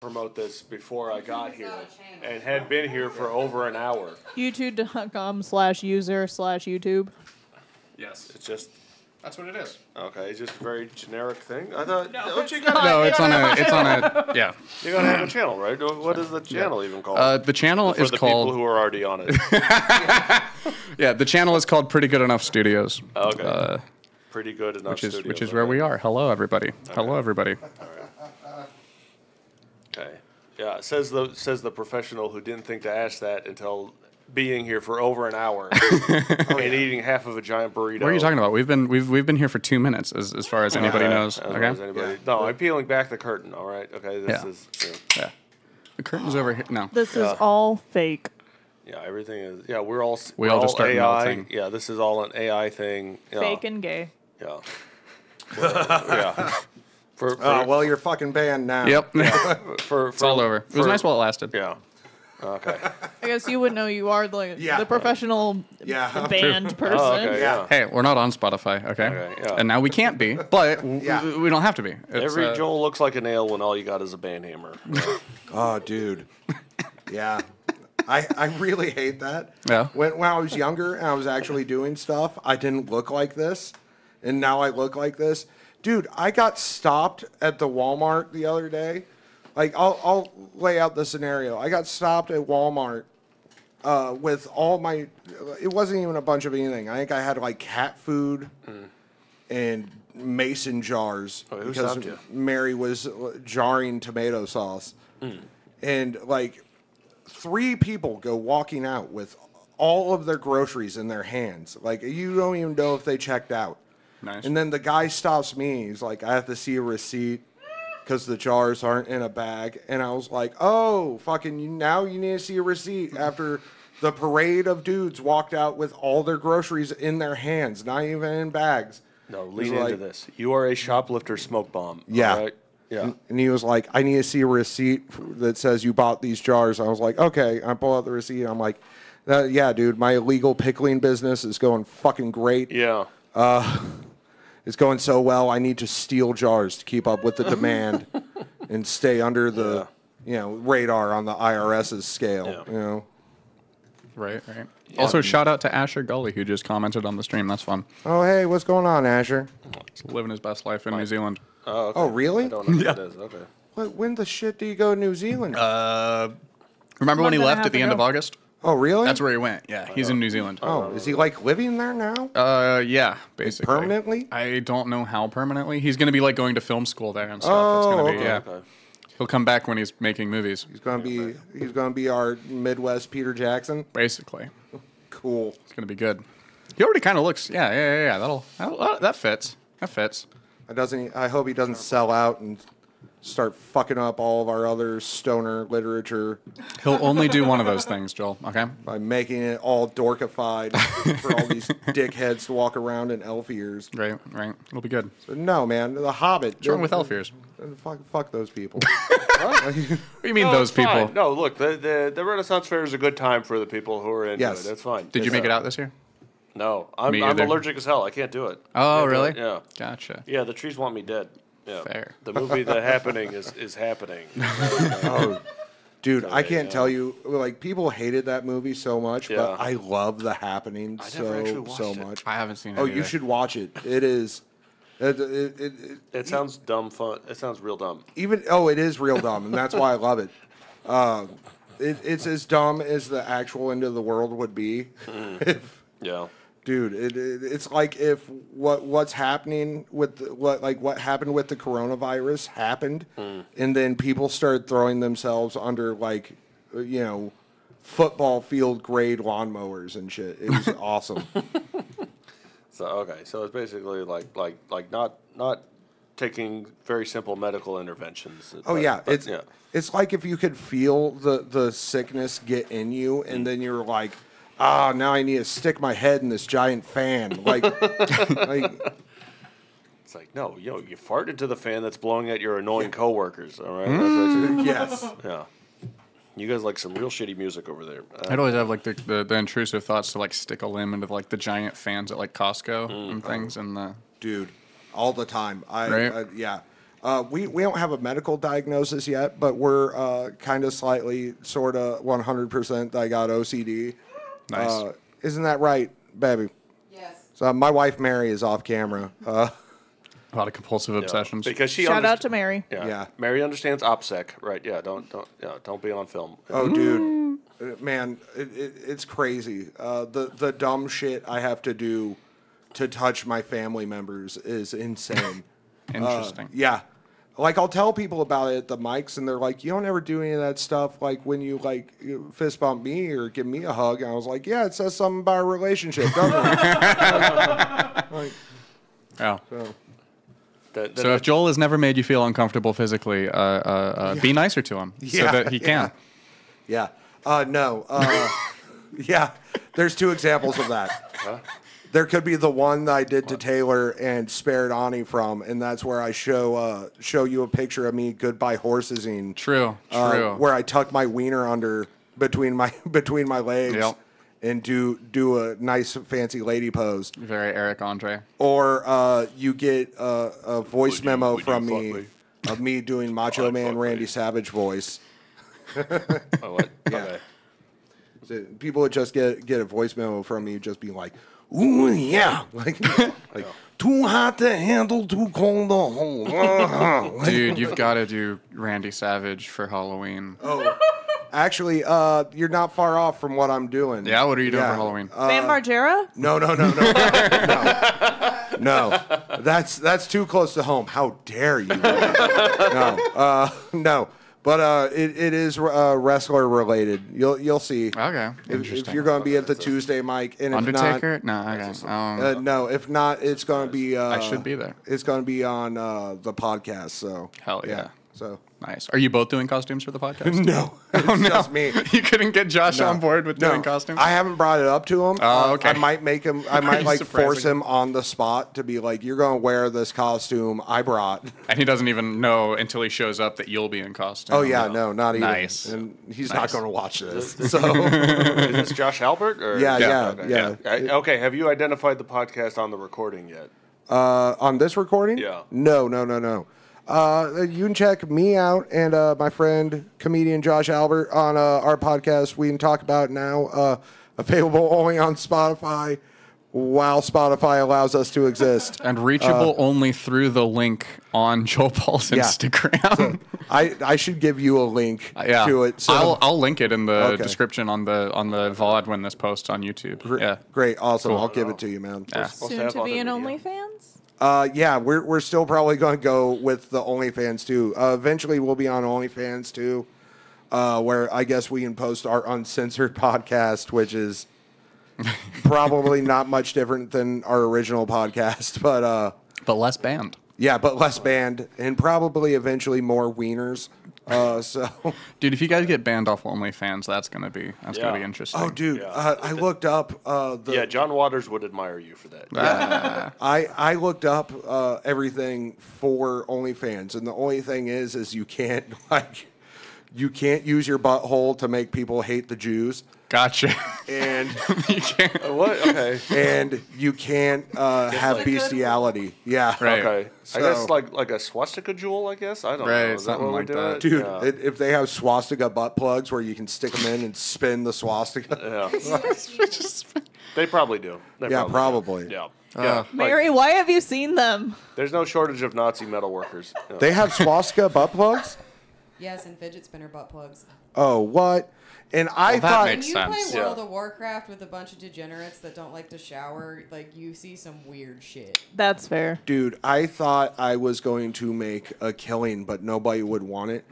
promote this before I got here and had been here for over an hour. YouTube.com/user/YouTube. Yes. It's just That's what it is. okay. It's just a very generic thing. I thought it's you not. gotta, No, it's on a yeah. you gotta have a channel, right? What is the channel even called? The channel For is the called people who are already on it. yeah. The channel is called Pretty Good Enough Studios. Okay. Pretty good enough. Which is where we are. Hello, everybody. Hello, everybody. Okay. Yeah. It says the professional who didn't think to ask that until being here for over an hour and eating half of a giant burrito. What are you talking about? We've been here for 2 minutes, as far as anybody knows. Okay. No, I'm peeling back the curtain. All right. Okay. This is. Yeah. The curtain's over here. No. This is all fake. Yeah. Everything is. Yeah. We all just start AI. melting. Yeah. This is all an AI thing. Yeah. Fake and gay. Yeah. Yeah. Well, you're fucking banned now. Yep. It's all over. It was nice while it lasted. Yeah. Okay. I guess you would know you are the professional band person. Oh, okay, yeah. Hey, we're not on Spotify, okay? Yeah. And now we can't be, but we don't have to be. Every Joel looks like a nail when all you got is a band hammer. Oh, dude. Yeah. I really hate that. Yeah. When I was younger and I was actually doing stuff, I didn't look like this. And now I look like this. Dude, I got stopped at the Walmart the other day. Like, I'll lay out the scenario. I got stopped at Walmart with all my... It wasn't even a bunch of anything. I think I had, like, cat food and mason jars. Oh, who because stopped you? Mary was jarring tomato sauce. And, like, 3 people go walking out with all of their groceries in their hands. Like, you don't even know if they checked out. Nice. And then the guy stops me. He's like, I have to see a receipt because the jars aren't in a bag. And I was like, oh, now you need to see a receipt after the parade of dudes walked out with all their groceries in their hands, not even in bags. No, lean into this. You are a shoplifter smoke bomb. Yeah. All right? Yeah. And he was like, I need to see a receipt that says you bought these jars. I was like, okay. I pull out the receipt. I'm like, yeah, dude, my illegal pickling business is going fucking great. Yeah. It's going so well, I need to steal jars to keep up with the demand and stay under the radar on the IRS's scale. Yeah. You know. Right. Also, shout out to Asher Gully, who just commented on the stream. That's fun. Oh, hey, what's going on, Asher? He's living his best life in New Zealand. Oh, okay. Oh, really? I don't know what that is. Okay. When the shit do you go to New Zealand? Remember when he Month and a left half at the end of ago. August? Oh, really? That's where he went. Yeah, he's in New Zealand. Oh, is he like living there now? Yeah, basically. Permanently? I don't know how permanently. He's going to be like going to film school there and stuff. Oh, it's gonna be, okay. yeah. Okay. He'll come back when he's making movies. He's gonna be our Midwest Peter Jackson. Basically, Cool. it's going to be good. He already kind of looks. Yeah. That fits. That fits. I hope he doesn't sell out and start fucking up all of our other stoner literature He'll only do one of those things, Joel. Okay. by making it all dorkified for all these dickheads to walk around in elf ears. Right. It'll be good. But no, man, The Hobbit. What's wrong with elf ears? Fuck those people. What do you mean No, those it's fine. people? No, look, the Renaissance Fair is a good time for the people who are into Yes. it. That's fine. Did you make it out this year? No, I'm Me either. allergic as hell. I can't do it. Oh, Can't do really? it. Yeah. Gotcha. Yeah, the trees want me dead. Yeah. Fair. The movie The Happening is happening. Oh, dude, I can't yeah. tell you. Like, people hated that movie so much, Yeah. but I love The Happening never actually watched so it. much. I haven't seen it. Oh, either. you should watch it. It is. It sounds dumb fun. It sounds real dumb. It is real dumb, and that's why I love it. It's as dumb as the actual end of the world would be. Yeah. Dude, it's like if what's happening with what happened with the coronavirus happened, and then people started throwing themselves under football field grade lawnmowers and shit. It was awesome. So okay, so it's basically like not taking very simple medical interventions. Oh yeah, it's like if you could feel the sickness get in you, and then you're like, now I need to stick my head in this giant fan. Like, It's like, no, you fart into the fan that's blowing at your annoying coworkers. All right. That's yes. actually, yeah. You guys like some real shitty music over there. I'd always have like the intrusive thoughts to like stick a limb into like the giant fans at like Costco and things and the Dude, all the time. Right? Yeah. We don't have a medical diagnosis yet, but we're kind of slightly, sort of 100% that I got OCD. Nice. Isn't that right, baby? Yes. So my wife Mary is off camera. A lot of compulsive obsessions. Because she Shout out to Mary. Yeah. Mary understands OPSEC, right? Yeah, don't be on film. Oh, dude, man, it's crazy. The dumb shit I have to do to touch my family members is insane. Interesting. Yeah. Like, I'll tell people about it at the mics, and they're like, you don't ever do any of that stuff, like, when you fist bump me or give me a hug. And I was like, yeah, it says something about our relationship, doesn't it? Like, Yeah. so. If Joel has never made you feel uncomfortable physically, be nicer to him so that he can. Yeah. No. Yeah. There's 2 examples of that. Huh? There could be the one that I did to Taylor and spared Ani from, and that's where I show you a picture of me goodbye horsesing. True. Where I tuck my wiener under between my legs. Yep. And do a nice fancy lady pose. Very Eric Andre. Or you get a voice memo from me of me doing Macho Man Randy Savage voice. Oh, what? Yeah. Okay. So people would just get a voice memo from me just being like, ooh, yeah. Like too hot to handle, too cold to hold. Dude, you've got to do Randy Savage for Halloween. Oh. Actually, you're not far off from what I'm doing. Yeah, what are you doing for Halloween? Bam Margera? No. No. That's too close to home. How dare you? No. But it is wrestler related. You'll see. Okay. If you're going to be at the Tuesday mic, and Undertaker? if No, okay. no, if not, it's going to be. I should be there. It's going to be on the podcast. So Hell yeah. So Nice. Are you both doing costumes for the podcast? no, it's just me. You couldn't get Josh on board with doing costumes? I haven't brought it up to him. Oh, okay. I might make him. I might like surprising force him on the spot to be like, "You're going to wear this costume I brought." And he doesn't even know until he shows up that you'll be in costume. Oh yeah, no, not even. Nice. And he's not Nice. going to watch this. So Is this Josh Albert? Or? yeah. Okay, have you identified the podcast on the recording yet? On this recording? Yeah. No. You can check me out and my friend comedian Josh Albert on our podcast. We can talk about it now. Available only on Spotify, while Spotify allows us to exist. And reachable only through the link on Joel Paul's Instagram. So I should give you a link to it. So I'll link it in the description on the VOD when this posts on YouTube. Great, awesome. Cool. I'll give it to you, man. Yeah. Soon to be an OnlyFans? Yeah, we're still probably going to go with the OnlyFans too. Eventually, we'll be on OnlyFans too, where I guess we can post our uncensored podcast, which is probably not much different than our original podcast, but less banned. Yeah, but less banned, and probably eventually more wieners. So, dude, if you guys get banned off OnlyFans, that's gonna be interesting. Oh, dude, I looked up John Waters would admire you for that. Yeah. I looked up everything for OnlyFans, and the only thing is you can't use your butthole to make people hate the Jews. Gotcha. And you can't. What? Okay. And you can't have bestiality. Yeah. Right. Okay. So, I guess like a swastika jewel. I guess I don't know. Is that something what like we do that. it? Dude, if they have swastika butt plugs where you can stick them in and spin the swastika. Yeah. They probably do. Probably. Yeah. Mary, why have you seen them? There's no shortage of Nazi metal workers. Yeah. They have swastika butt plugs? Yes, and fidget spinner butt plugs. Oh, what? And I thought that makes when you sense. play World of Warcraft with a bunch of degenerates that don't like to shower, like you see some weird shit. That's fair. Dude, I thought I was going to make a killing, but nobody would want it.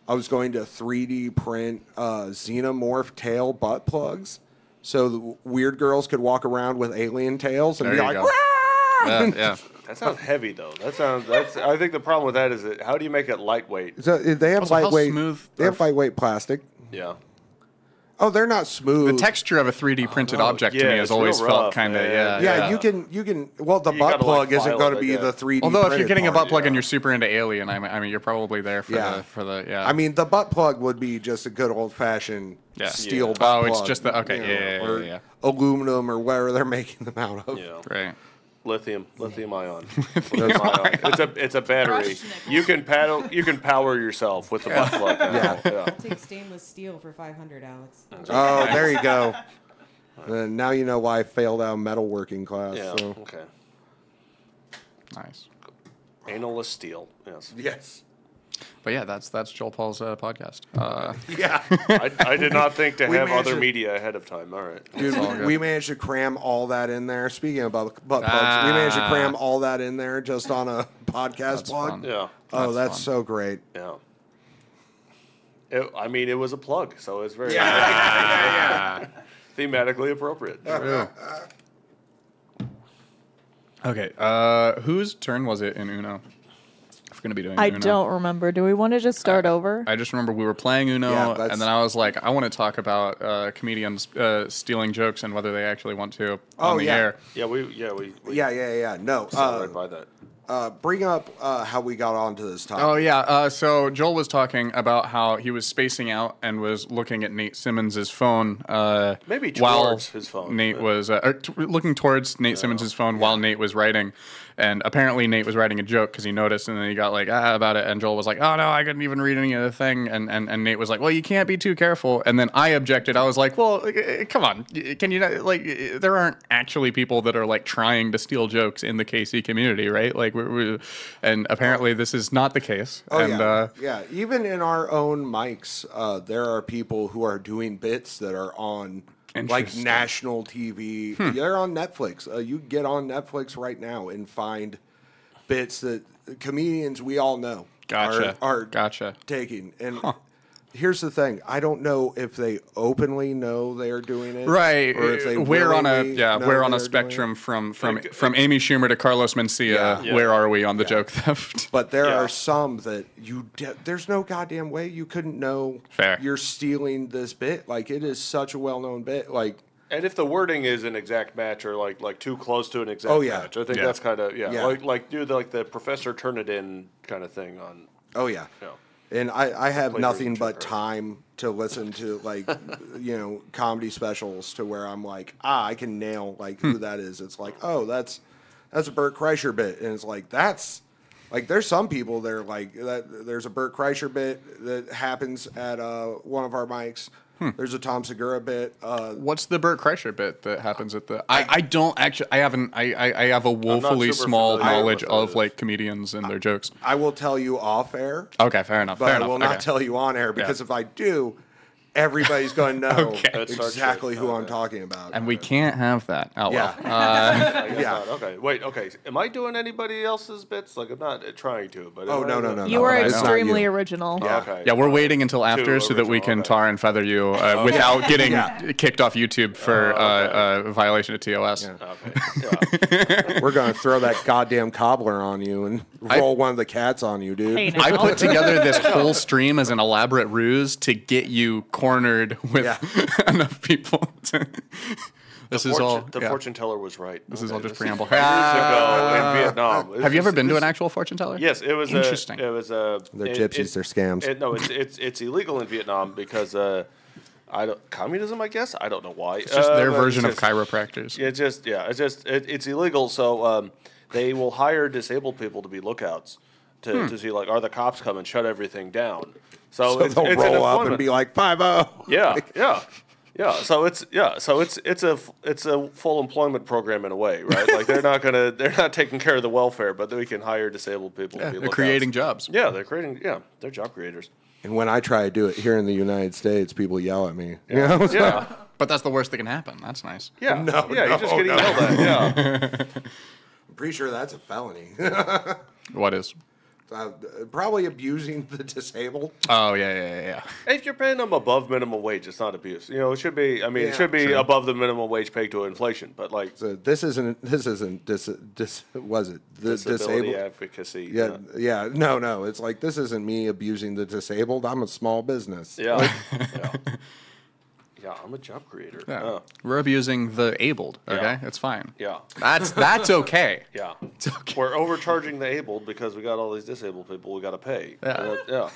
I was going to 3D print xenomorph tail butt plugs so the weird girls could walk around with alien tails and There be you like, go. Yeah. That sounds heavy though. I think the problem with that is that how do you make it lightweight? So they have Also, how lightweight. smooth They have lightweight plastic. Yeah. Oh, they're not smooth. The texture of a 3D printed object to me has it's always real felt rough, kind of man. Yeah, you can. Well, the You butt gotta, plug like, isn't file going to it, be yeah. the 3D. Although if you're printed getting a part. butt plug and you're super into Alien, I mean you're probably there for the I mean, the butt plug would be just a good old fashioned steel butt plug. It's just the okay, or aluminum or whatever they're making them out of. Yeah. right. Lithium ion. It's a battery. You can power yourself with the butt plug. Yeah. I'll take stainless steel for 500, Alex. Oh, there you go. Now you know why I failed out of metalworking class. Yeah. So. Okay. Nice. Analess steel. Yes. Yes. But yeah, that's Joel Paul's podcast. Yeah. I did not think to have managed other to- media ahead of time. All right. Dude, we managed to cram all that in there. Speaking of butt plugs, we managed to cram all that in there just on a podcast That's plug. fun. Yeah. Oh, that's fun. so great. Yeah. It was a plug, so it's very thematically appropriate. Okay, whose turn was it in Uno? If we're going to be doing I Uno. don't remember. Do we want to just start over? I just remember we were playing Uno, Yeah, and then I was like, I want to talk about comedians stealing jokes and whether they actually want to on the air. Yeah, we No. right by that. Bring up how we got onto this topic. Oh, yeah. So Joel was talking about how he was spacing out and was looking at Nate Simmons' phone. Maybe while towards his phone. Nate was looking towards Nate Simmons' phone while Nate was writing. And apparently Nate was writing a joke because he noticed, and then he got like, about it. And Joel was like, oh, no, I couldn't even read any of the thing. And Nate was like, well, you can't be too careful. And then I objected. I was like, well, come on. Can you not, like, there aren't actually people that are like trying to steal jokes in the KC community, right? Like, and apparently this is not the case. Oh, and, yeah. Even in our own mics, there are people who are doing bits that are on like Interesting. national TV. They're on Netflix. You get on Netflix right now and find bits that comedians we all know are Gotcha. taking. And here's the thing: I don't know if they openly know they're doing it, Right. Or if they we're on a willingly know we're on a they're spectrum from Amy Schumer to Carlos Mencia. Yeah. Where are we on the joke theft? But there are some that there's no goddamn way you couldn't know Fair. you're stealing this bit. Like, it is such a well-known bit. Like, And if the wording is an exact match or like too close to an exact match, I think that's kind of like do the Professor Turnitin kind of thing on. oh yeah. Yeah. And I have Play nothing for but each other. time to listen to, like, comedy specials to where I'm like, I can nail, like, who that is. It's like, oh, that's a Bert Kreischer bit. And it's like, that's, like, there's some people that are like, there's a Bert Kreischer bit that happens at one of our mics. There's a Tom Segura bit. What's the Bert Kreischer bit that happens at the? I don't actually. I haven't. I have a woefully super small familiar knowledge with what it of is. like comedians and their jokes. I will tell you off air. Okay, fair enough. But fair I enough. will not tell you on air, because if I do, everybody's going to know That's exactly our shit. who I'm talking about. And we can't have that. Oh well. Yeah. I guess not. Okay. Wait. Okay. Am I doing anybody else's bits? Like, I'm not trying to, but Oh, no. You were it's not extremely you. original. Yeah. Okay. Yeah, we're waiting until after so that we original, can okay. tar and feather you without getting Yeah. kicked off YouTube for violation of TOS. Okay. Yeah. We're going to throw that goddamn cobbler on you and roll one of the cats on you, dude. Hey, now. I put together this whole stream as an elaborate ruse to get you cornered with enough people. This is all. The fortune teller was right. This is all just This preamble. Years ago in Vietnam. Have you ever been to an actual fortune teller? Yes, it was Interesting. It was They're gypsies. They're scams. No, it's illegal in Vietnam because communism. I guess I don't know why. It's just their but version it's of chiropractors. It's illegal. So they will hire disabled people to be lookouts to see like, are the cops coming, shut everything down. So They'll it's roll up an and be like 5-0. Yeah. So it's a full employment program in a way, right? Like they're not taking care of the welfare, but we can hire disabled people to be They're lookouts. creating jobs. Yeah, they're job creators. And when I try to do it here in the United States, people yell at me. You know? So- Yeah. But that's the worst that can happen. That's nice. Yeah. No, you're just getting yelled at. Yeah. I'm pretty sure that's a felony. What is? Probably abusing the disabled. Oh, yeah. If you're paying them above minimum wage, it's not abuse. It should be. I mean, it should be true. above the minimum wage pegged to inflation. But like So this isn't was it the disability disabled? advocacy. Yeah. No. It's like, this isn't me abusing the disabled. I'm a small business. Yeah. Yeah, I'm a job creator. Yeah. We're abusing the abled, okay? Yeah. It's fine. Yeah. That's okay. Yeah. It's okay. We're overcharging the abled because we got all these disabled people we got to pay. Yeah.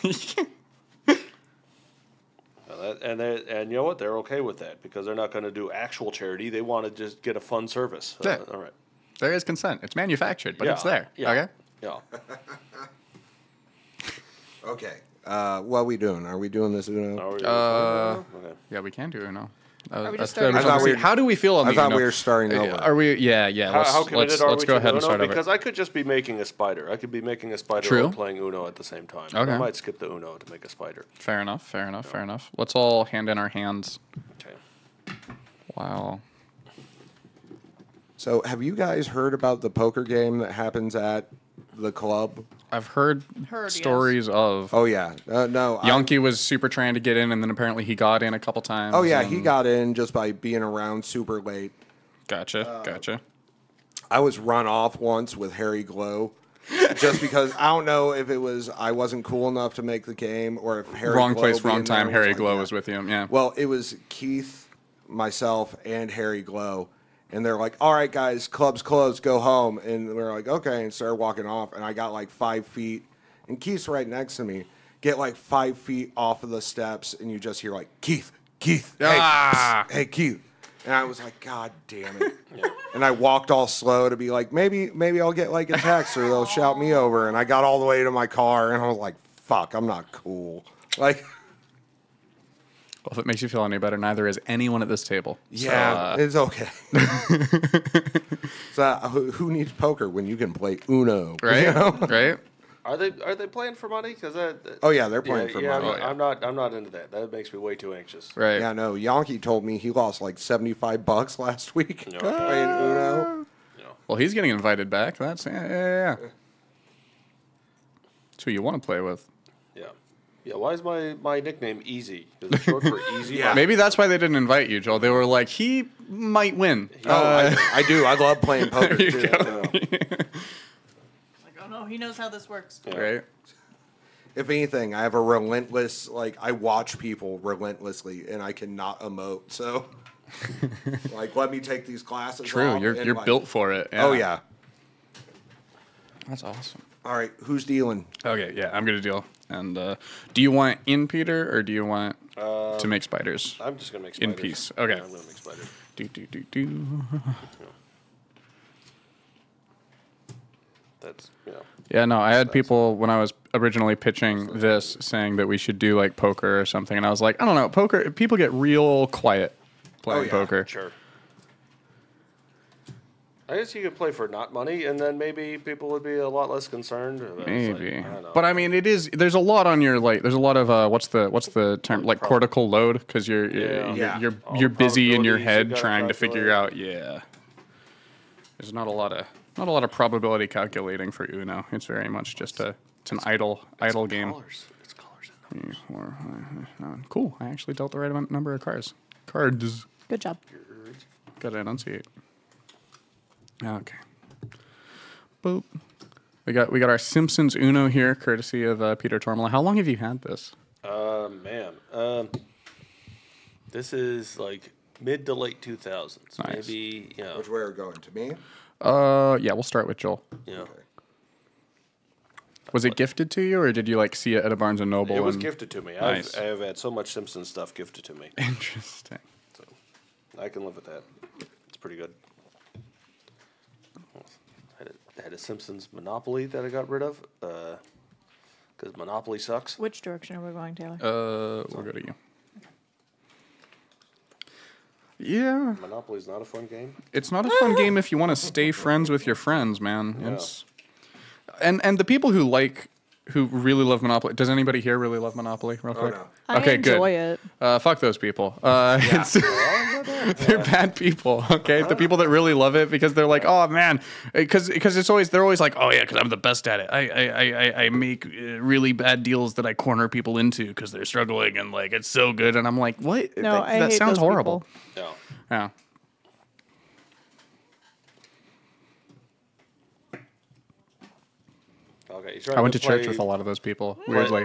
And you know what? They're okay with that because they're not going to do actual charity. They want to just get a fun service. Yeah. All right. There is consent. It's manufactured, but it's there. Yeah. Okay. Yeah. Okay. What are we doing? Are we doing this Uno? Okay. Yeah, we can do Uno. Are we just that's- starting? how do we feel on the I thought Uno? we were starting over. Are we? Yeah. How committed are Let's we go to ahead and Uno? start over. Because I could just be making a spider. I could be making a spider True. and playing Uno at the same time. Okay. I might skip the Uno to make a spider. Fair enough. Let's all hand in our hands. Okay. Wow. So, have you guys heard about the poker game that happens at the club? I've heard Heard, stories of. Oh yeah, no. Yankee was super trying to get in, and then apparently he got in a couple times. Oh yeah, and- he got in just by being around super late. Gotcha. I was run off once with Harry Glow, just because I don't know if it was I wasn't cool enough to make the game or if Harry Wrong Glow place, being wrong time. there Harry like Glow that. was with you. Yeah. Well, it was Keith, myself, and Harry Glow. And they're like, all right, guys, club's closed, go home. And we were like, okay, and started walking off. And I got like 5 feet. And Keith's right next to me. Get like 5 feet off of the steps, and you just hear like, Keith, hey, hey, Keith. And I was like, God damn it. And I walked all slow to be like, maybe I'll get like a text or they'll shout me over. And I got all the way to my car, and I was like, fuck, I'm not cool. Like... Well, if it makes you feel any better, neither is anyone at this table. Yeah, So, it's okay. So who needs poker when you can play Uno? right, You know? right. Are they playing for money? Because Oh yeah, they're playing for money. I'm not into that. That makes me way too anxious. Right. Yeah, no. Yankee told me he lost like $75 last week No. playing Uno. Well, he's getting invited back. That's yeah. That's who you want to play with. Yeah, why is my nickname Easy? Is it short for Easy? Yeah. Maybe that's why they didn't invite you, Joel. They were like, he might win. I do. I love playing poker There you too. go. Like, oh no, he knows how this works. Yeah. Right. If anything, I have a relentless, like, I watch people relentlessly and I cannot emote. So, like, let me take these classes True. off You're and, like- built for it. Oh, yeah. That's awesome. All right, who's dealing? Okay, yeah, I'm gonna deal. And do you want in Peter or do you want to make spiders? I'm just gonna make In spiders. peace. Okay. Yeah, I'm gonna make spiders. Do. That's Yeah, no, I had people when I was originally pitching this saying that we should do like poker or something, and I was like, I don't know, poker. People get real quiet playing yeah. poker. Sure. I guess you could play for not money, and then maybe people would be a lot less concerned. Maybe, I don't know. but I mean, it is. There's a lot on your like. There's a lot of what's the term like cortical load because you're All you're the busy in your probabilities you head gotta trying to figure calculate. out. Yeah, there's not a lot of probability calculating for Uno. It's very much just it's an idle game. Colors. It's colors and numbers. 4, 5, 9. Cool. I actually dealt the right number of cards. Cards. Good job. Gotta enunciate. Okay. Boop. We got our Simpsons Uno here, courtesy of Peter Tormala. How long have you had this? Man. This is like mid to late 2000s. Nice. Maybe, Which way are we going? To me? Yeah, we'll start with Joel. yeah. Was it gifted to you, or did you like see it at a Barnes and Noble? It was and- gifted to me. Nice. I've had so much Simpsons stuff gifted to me. Interesting. So I can live with that. It's pretty good. I had a Simpsons Monopoly that I got rid of because Monopoly sucks. Which direction are we going, Taylor? We'll go to you. Yeah, Monopoly's not a fun game. it's not a fun game if you want to stay friends with your friends, man. Yeah. It's and the people who really love Monopoly. Does anybody here really love Monopoly? Real quick. no. I Okay, enjoy good. it. Fuck those people. They're bad people. Okay, the people that really love it because they're like, oh man, because they're always like, oh yeah, because I'm the best at it. I make really bad deals that I corner people into because they're struggling and like it's so good. And I'm like, what? No, I that hate sounds those horrible. people. Yeah. Yeah. Okay. I went to church with a lot of those people. Weirdly.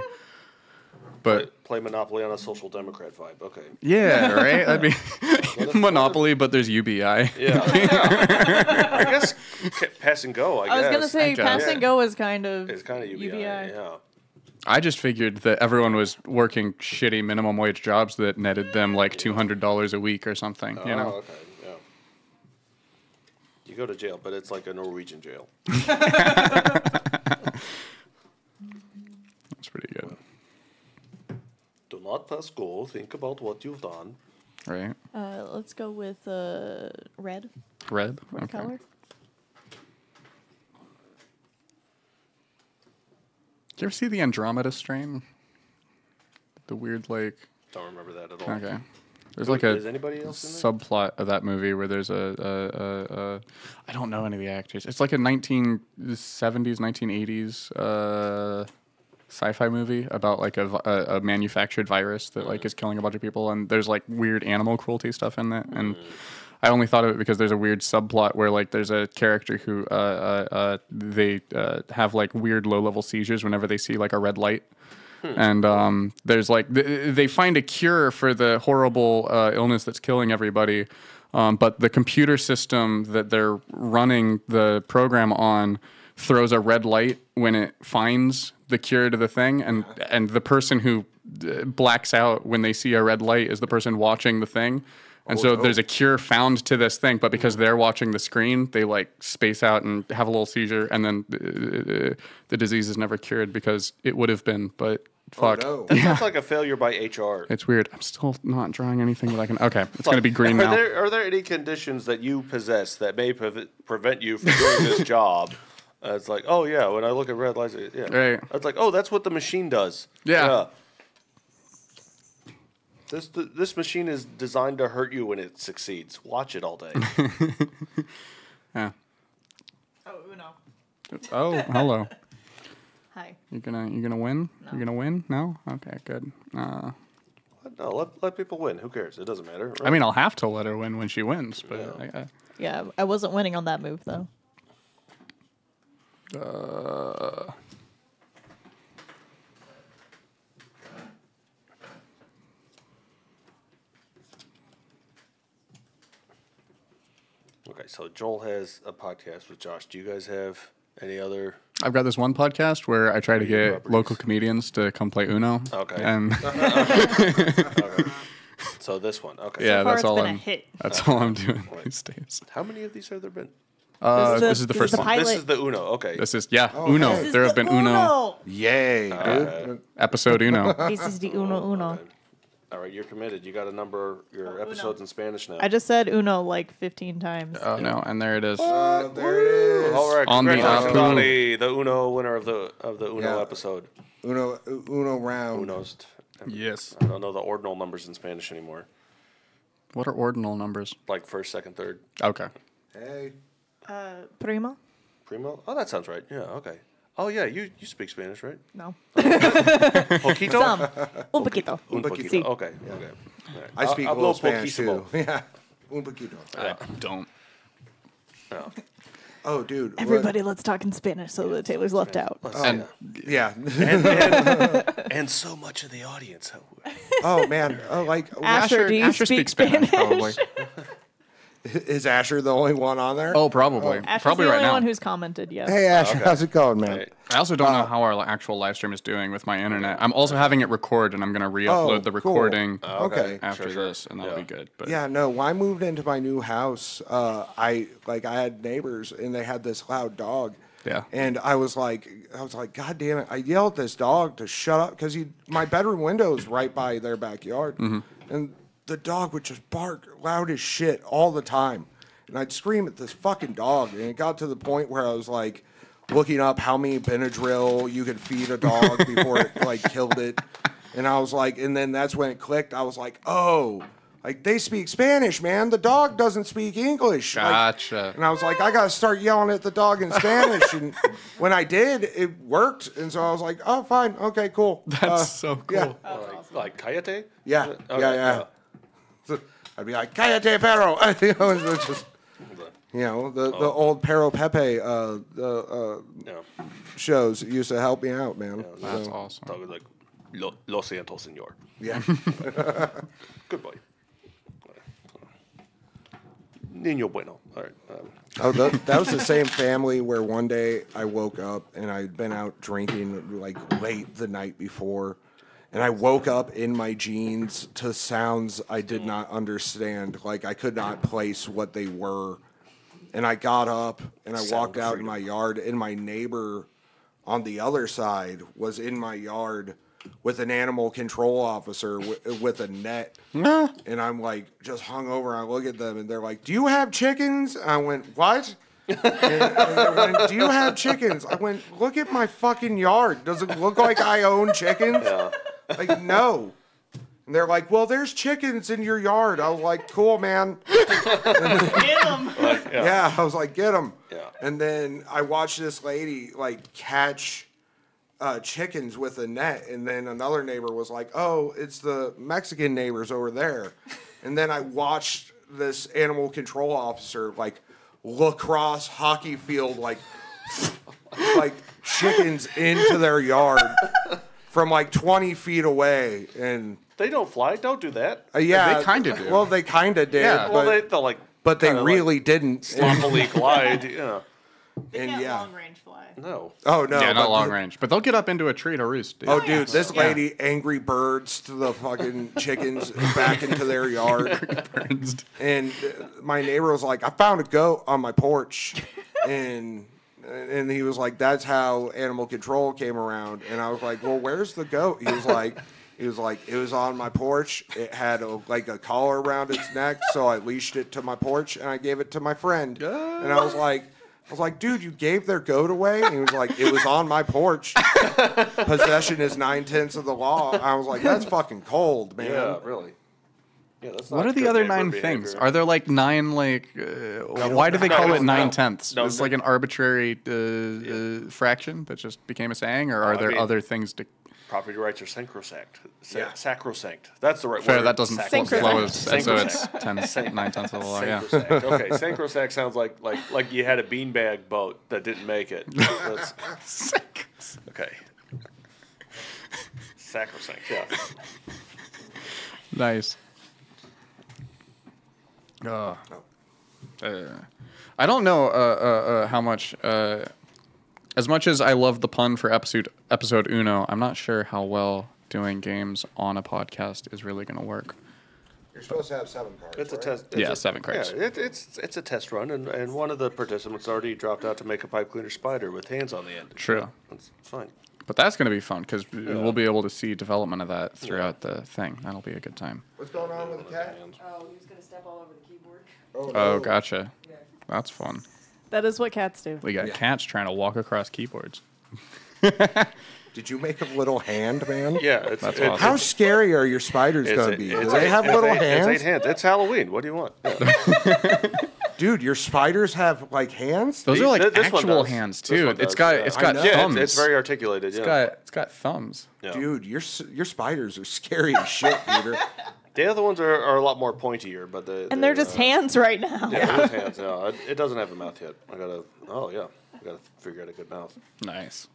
But play Monopoly on a social democrat vibe. Okay. yeah, right? That'd be Monopoly, but there's UBI. Yeah. I guess pass and go. I was gonna say guess. pass and go is kind of it's kind of UBI. UBI. Yeah. I just figured that everyone was working shitty minimum wage jobs that netted them like $200 a week or something, you know? Oh, okay. Yeah. You go to jail, but it's like a Norwegian jail. That's pretty good. Do not pass go. Think about what you've done. Right. Let's go with red. Red? Red color. Did you ever see the Andromeda strain? The weird, like... Don't remember that at all. Okay. There's like a Is anybody else in there? subplot of that movie where there's a I don't know any of the actors. It's like a 1970s, 1980s sci-fi movie about like a manufactured virus that like is killing a bunch of people, and there's like weird animal cruelty stuff in it. And I only thought of it because there's a weird subplot where like there's a character who they have like weird low-level seizures whenever they see like a red light. And there's like they find a cure for the horrible illness that's killing everybody, but the computer system that they're running the program on throws a red light when it finds the cure to the thing, and the person who blacks out when they see a red light is the person watching the thing. And so there's a cure found to this thing, but because they're watching the screen, they like space out and have a little seizure, and then the disease is never cured because it would have been, but fuck. Oh, no. That sounds like a failure by HR. It's weird. I'm still not drawing anything that I can. Okay, it's going to be green now. Are there any conditions that you possess that may prevent you from doing this job? It's like, oh yeah, when I look at red lights, yeah. Right. It's like, oh, that's what the machine does. Yeah. This machine is designed to hurt you when it succeeds. Watch it all day. Yeah. Oh, Uno. Oh, hello. Hi. You're gonna win? No. You're gonna win? No? Okay, good. No, let people win. Who cares? It doesn't matter. Right? I mean, I'll have to let her win when she wins, but Yeah, I wasn't winning on that move though. Okay, so Joel has a podcast with Josh. Do you guys have any other? I've got this one podcast where I try to get local comedians to come play Uno. Okay. And Okay. So this one, okay. yeah, far that's it's all been a I'm. hit. That's all I'm doing these days. How many of these have there been? This is the first one. pilot. This is the Uno. Okay. This is Uno. okay. This There is have the been Uno Yay, dude. episode Uno. This is the Uno. Okay. All right, you're committed. You got to number your episodes in Spanish now. I just said Uno like 15 times. Oh no, and there it is. Oh, there it is. All right, On the congratulations, Apu. Donnie, the Uno winner of the Uno Yeah. episode. Uno round. Uno's. Yes. I don't know the ordinal numbers in Spanish anymore. What are ordinal numbers? Like first, second, third. Okay. Hey. Primo? Primo? Oh, that sounds right. Yeah, okay. Oh, yeah, you speak Spanish, right? No. Poquito? Some. Un poquito. Un poquito. poquito. Sí. Okay, okay. All right. I speak a Hablo little Spanish poquísimo. too. Yeah. Un poquito. I don't. Yeah. Oh, dude. Everybody, let's talk in Spanish so that Taylor's left out. And Yeah. And so much of the audience. Oh man. Oh, like Asher, do you Asher speak speaks Spanish, Spanish? probably. is Asher the only one on there? Oh, probably. Asher's Probably the right only now. one who's commented, yes. Hey Asher, Okay. how's it going, man? Right. I also don't know how our actual live stream is doing with my internet. I'm also having it record, and I'm going to re-upload Oh, the cool. recording Okay. after Sure. this, and that'll be good. But Yeah, no. When I moved into my new house, I had neighbors and they had this loud dog. Yeah. And I was like, God damn it! I yelled at this dog to shut up because my bedroom window is right by their backyard, and the dog would just bark loud as shit all the time, and I'd scream at this fucking dog, and it got to the point where I was like, looking up how many Benadryl you could feed a dog before it like killed it, and I was like, and then that's when it clicked. I was like, oh. Like, they speak Spanish, man. The dog doesn't speak English. Gotcha. And I was like, I got to start yelling at the dog in Spanish. And when I did, it worked. And so I was like, oh, fine. Okay, cool. That's so cool. Yeah. Like Cayete? Yeah. Okay, Yeah. So I'd be like, cállate, perro. It's just, the old Perro Pepe shows used to help me out, man. That's So, awesome. Dog was like, lo siento, senor. yeah. Good boy. Niño bueno. All right. Oh, that was the same family where one day I woke up and I'd been out drinking like late the night before, and I woke up in my jeans to sounds I did not understand. Like I could not place what they were, And I got up and I walked out in my yard, and my neighbor on the other side was in my yard with an animal control officer with a net. And I'm like, just hung over. I look at them and they're like, "Do you have chickens?" I went, "What?" and they went, "Do you have chickens?" I went, "Look at my fucking yard. Does it look like I own chickens?" Yeah. Like, no. And they're like, "Well, there's chickens in your yard." I was like, "Cool, man." Get them. Yeah, I was like, "Get them." Yeah. And then I watched this lady like catch chickens with a net, and then another neighbor was like, "Oh, it's the Mexican neighbors over there." And then I watched this animal control officer like lacrosse hockey field like chickens into their yard from like 20 feet away, and They don't fly. Don't do that. yeah, They kinda do. Well, they kind of did, Yeah. Well, they'll like. but they kinda, really like, didn't. sloppily glide. Yeah. And Can't yeah, long range fly. No. oh no, Yeah, not but long range, but they'll get up into a tree to roost. Dude. Oh, dude, this lady Angry Birds to the fucking chickens back into their yard. And my neighbor was like, "I found a goat on my porch." And he was like, "That's how animal control came around." And I was like, "Well, where's the goat?" He was like, "It was on my porch. It had a collar around its neck, so I leashed it to my porch and I gave it to my friend." And I was like, "Dude, you gave their goat away?" And he was like, "It was on my porch. Possession is 9/10 of the law." I was like, "That's fucking cold, man." Yeah, really. Yeah, that's not What are the good other neighbor 9 behavior. things? Are there like 9 like? Why do they call it 9/10? No, It's no. like an arbitrary fraction that just became a saying, or are I there mean- other things to? Property rights are sacrosanct. Yeah. Sacrosanct. That's the right Fair, word. that doesn't Sacrosanct. flow as so it's Sacrosanct. 9/10 of the law. Yeah. Sacrosanct. Okay, sacrosanct sounds like you had a beanbag boat that didn't make it. That's, okay. Sacrosanct. Yeah. Nice. I don't know how much. As much as I love the pun for episode uno, I'm not sure how well doing games on a podcast is really going to work. You're supposed to have 7 cards. It's a test. Yeah, 7 cards. Yeah, it's a test run, and one of the participants already dropped out to make a pipe cleaner spider with hands on the end. True. That's fine. But that's going to be fun because we'll be able to see development of that throughout the thing. That'll be a good time. What's going on with the cat? Oh, he was gonna step all over the keyboard. Oh, gotcha. That's fun. That is what cats do. We got cats trying to walk across keyboards. Did you make a little hand, man? Yeah, That's it's, awesome. How scary are your spiders going to be? Do they have little hands? It's 8 hands. It's Halloween. What do you want? Yeah. Dude, your spiders have like hands? Those are like This one actual does. hands This too. one It's does, got yeah. it's got I know. Yeah, thumbs. it's very articulated. Yeah. It's got thumbs. Yeah. Dude, your spiders are scary as shit, Peter. The other ones are a lot more pointier, but And they're just hands right now. Yeah, they're just hands. Yeah, it doesn't have a mouth yet. I gotta figure out a good mouth. Nice.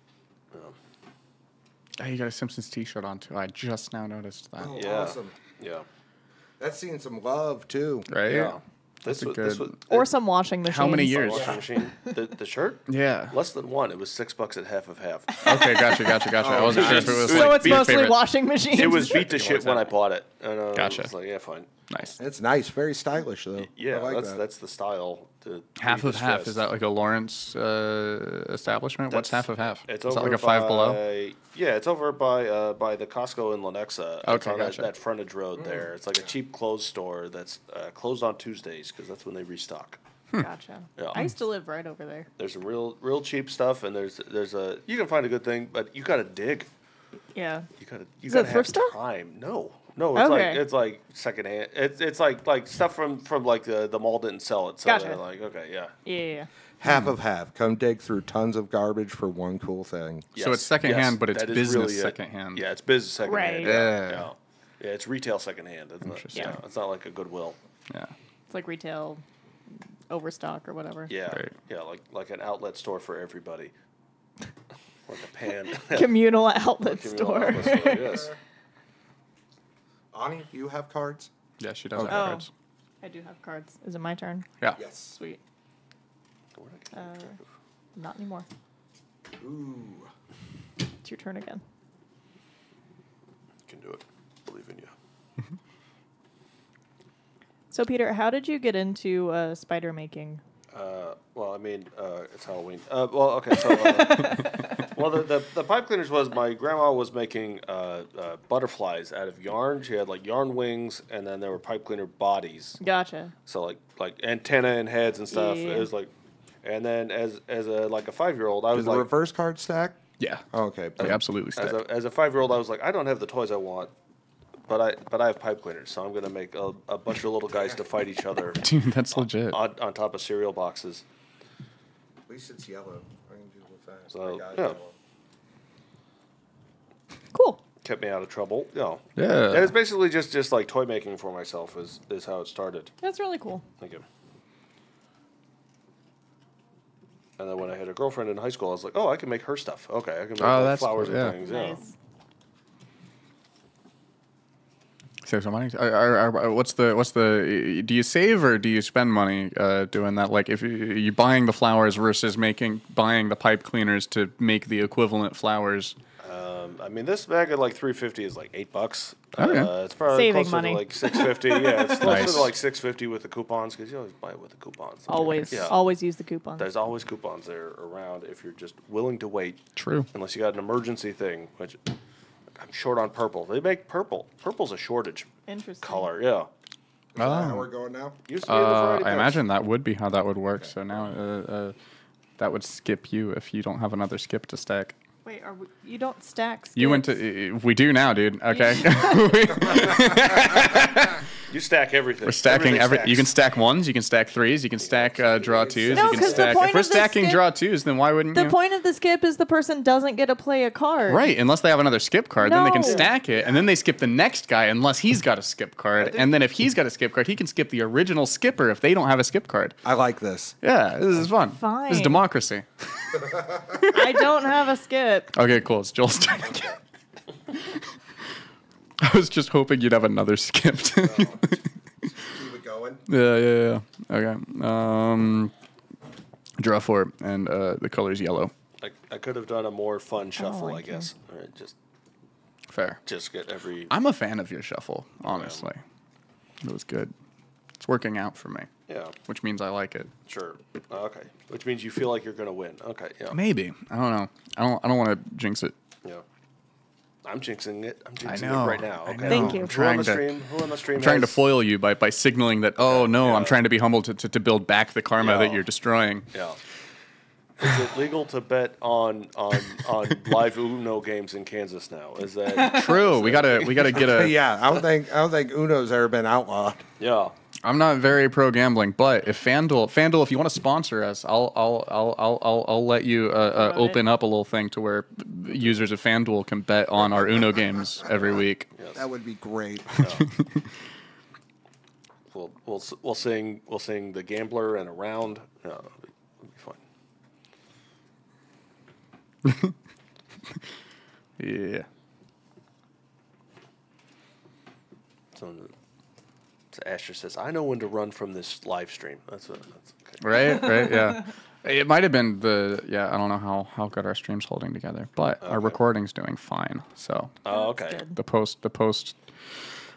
Oh, you got a Simpsons T-shirt on too. I just now noticed that. Oh, Yeah. awesome. Yeah. That's seeing some love, too. Right? Yeah. That's a was- good. Or some washing machines. How many years? washing machine. The shirt? Yeah. Less than one. It was $6 at half of half. Okay, gotcha. I wasn't sure if it was. So like, it's be your mostly favorite. washing machines. It was beat to shit when I bought it. And, Gotcha. I was like, yeah, fine. Nice. It's nice. Very stylish, though. Yeah, I like that's the style. To Half be of half. distressed. Is that like a Lawrence establishment? What's half of half? It's Is that over like a Five by- Below? Yeah, it's over by the Costco in Lenexa. It's Okay, on gotcha. that frontage road there. It's like a cheap clothes store that's closed on Tuesdays because that's when they restock. Gotcha. Yeah. I used to live right over there. There's some real cheap stuff, and there's you can find a good thing, but you gotta dig. Yeah. You Is gotta it a thrift have store? time. No, it's Okay. it's like secondhand. It's like stuff from like the mall didn't sell it, so Gotcha. they're like, okay, yeah. Yeah. Half of half. Come dig through tons of garbage for one cool thing. So it's secondhand, but it's business secondhand. Yeah, it's business secondhand. Right. Yeah. Yeah, it's retail secondhand. It's not, Interesting. yeah, it's not like a Goodwill. Yeah. It's like retail overstock or whatever. Yeah, Right. yeah, like an outlet store for everybody. Like a pan. Communal outlet Communal store. outlet store, yes. Ani, you have cards? Yeah, she does Okay. have Oh. cards. I do have cards. Is it my turn? Yeah. Yes. Sweet. Not anymore. Ooh. It's your turn again. You can do it. Believe in you. So, Peter, how did you get into spider making? Well, I mean, it's Halloween. Well, okay. So, well, the pipe cleaners was my grandma was making butterflies out of yarn. She had like yarn wings, and then there were pipe cleaner bodies. Gotcha. So like antenna and heads and stuff. Yeah. It was like, and then as a 5-year-old, I was the like, reverse card stack? Yeah. Oh, okay. They absolutely stack. as a 5-year-old, I was like, I don't have the toys I want. But I have pipe cleaners, so I'm gonna make a bunch of little guys to fight each other. Dude, that's legit. On top of cereal boxes. At least it's yellow. I can do with that. So, I got yeah. yellow. Cool. Kept me out of trouble. Yeah. Yeah. And it's basically just like toy making for myself is how it started. That's really cool. Thank you. And then when I had a girlfriend in high school, I was like, oh, I can make her stuff. Okay, I can make like, flowers cool, yeah. and things. Yeah. Nice. Save some money. What's the? Do you save or do you spend money doing that? Like, if you buying the flowers versus buying the pipe cleaners to make the equivalent flowers. I mean, this bag at like $3.50 is like $8. Okay. It's probably Saving closer money. to like $6.50. Yeah, it's closer Nice. to like $6.50 with the coupons because you always buy it with the coupons. Always, Yeah. always use the coupons. There's always coupons there around if you're just willing to wait. True. Unless you got an emergency thing, which I'm short on purple. They make purple. Purple's a shortage Interesting. color. Yeah. Is that how we're going now? Used to be in the variety I packs. imagine that would be how that would work. So now that would skip you if you don't have another skip to stack. Wait, you don't stack skips? You went to. We do now, dude. Okay. You stack everything. We're stacking Everything You can stacks. stack ones. You can stack threes. You can stack draw twos. No, you can 'cause the stack. point If we're of the stacking skip- draw twos, then why wouldn't The you? point of the skip is the person doesn't get to play a card. Right, unless they have another skip card, then they can No. stack it, and then they skip the next guy unless he's got a skip card, and then if he's got a skip card, he can skip the original skipper if they don't have a skip card. I like this. Yeah, this is fun. This is Fine. democracy. I don't have a skip. Okay, cool. It's Joel's turn again. I was just hoping you'd have another skipped. Keep it going. Yeah. Okay. Draw 4, and the color's yellow. I could have done a more fun shuffle, I like guess. All right, Fair. just get every. I'm a fan of your shuffle, honestly. It was good. It's working out for me, Yeah, which means I like it. sure. Okay, which means you feel like you're gonna win. Okay, yeah, Maybe. I don't know. I don't want to jinx it. yeah. I'm jinxing it. I'm jinxing know, it right now. I Okay. know. Thank you. Who on Trying the to- stream? Who on the stream? I'm trying to has- foil you by signaling that, oh, no, Yeah. I'm trying to be humble to build back the karma that Yeah. you're destroying. Yeah. Is it legal to bet on live Uno games in Kansas now? Is that True. We gotta get a. Yeah, I don't think Uno's ever been outlawed. yeah? I'm not very pro gambling, but if FanDuel, if you want to sponsor us, I'll let you open up a little thing to where users of FanDuel can bet on our Uno games every week. Yes. That would be great. We'll sing the gambler and a round. Yeah, it'll be fun. Yeah. So Asher says, "I know when to run from this live stream." That's okay. Right, yeah. It might have been I don't know how good our stream's holding together, but our recording's doing fine. So Oh, okay. good. the post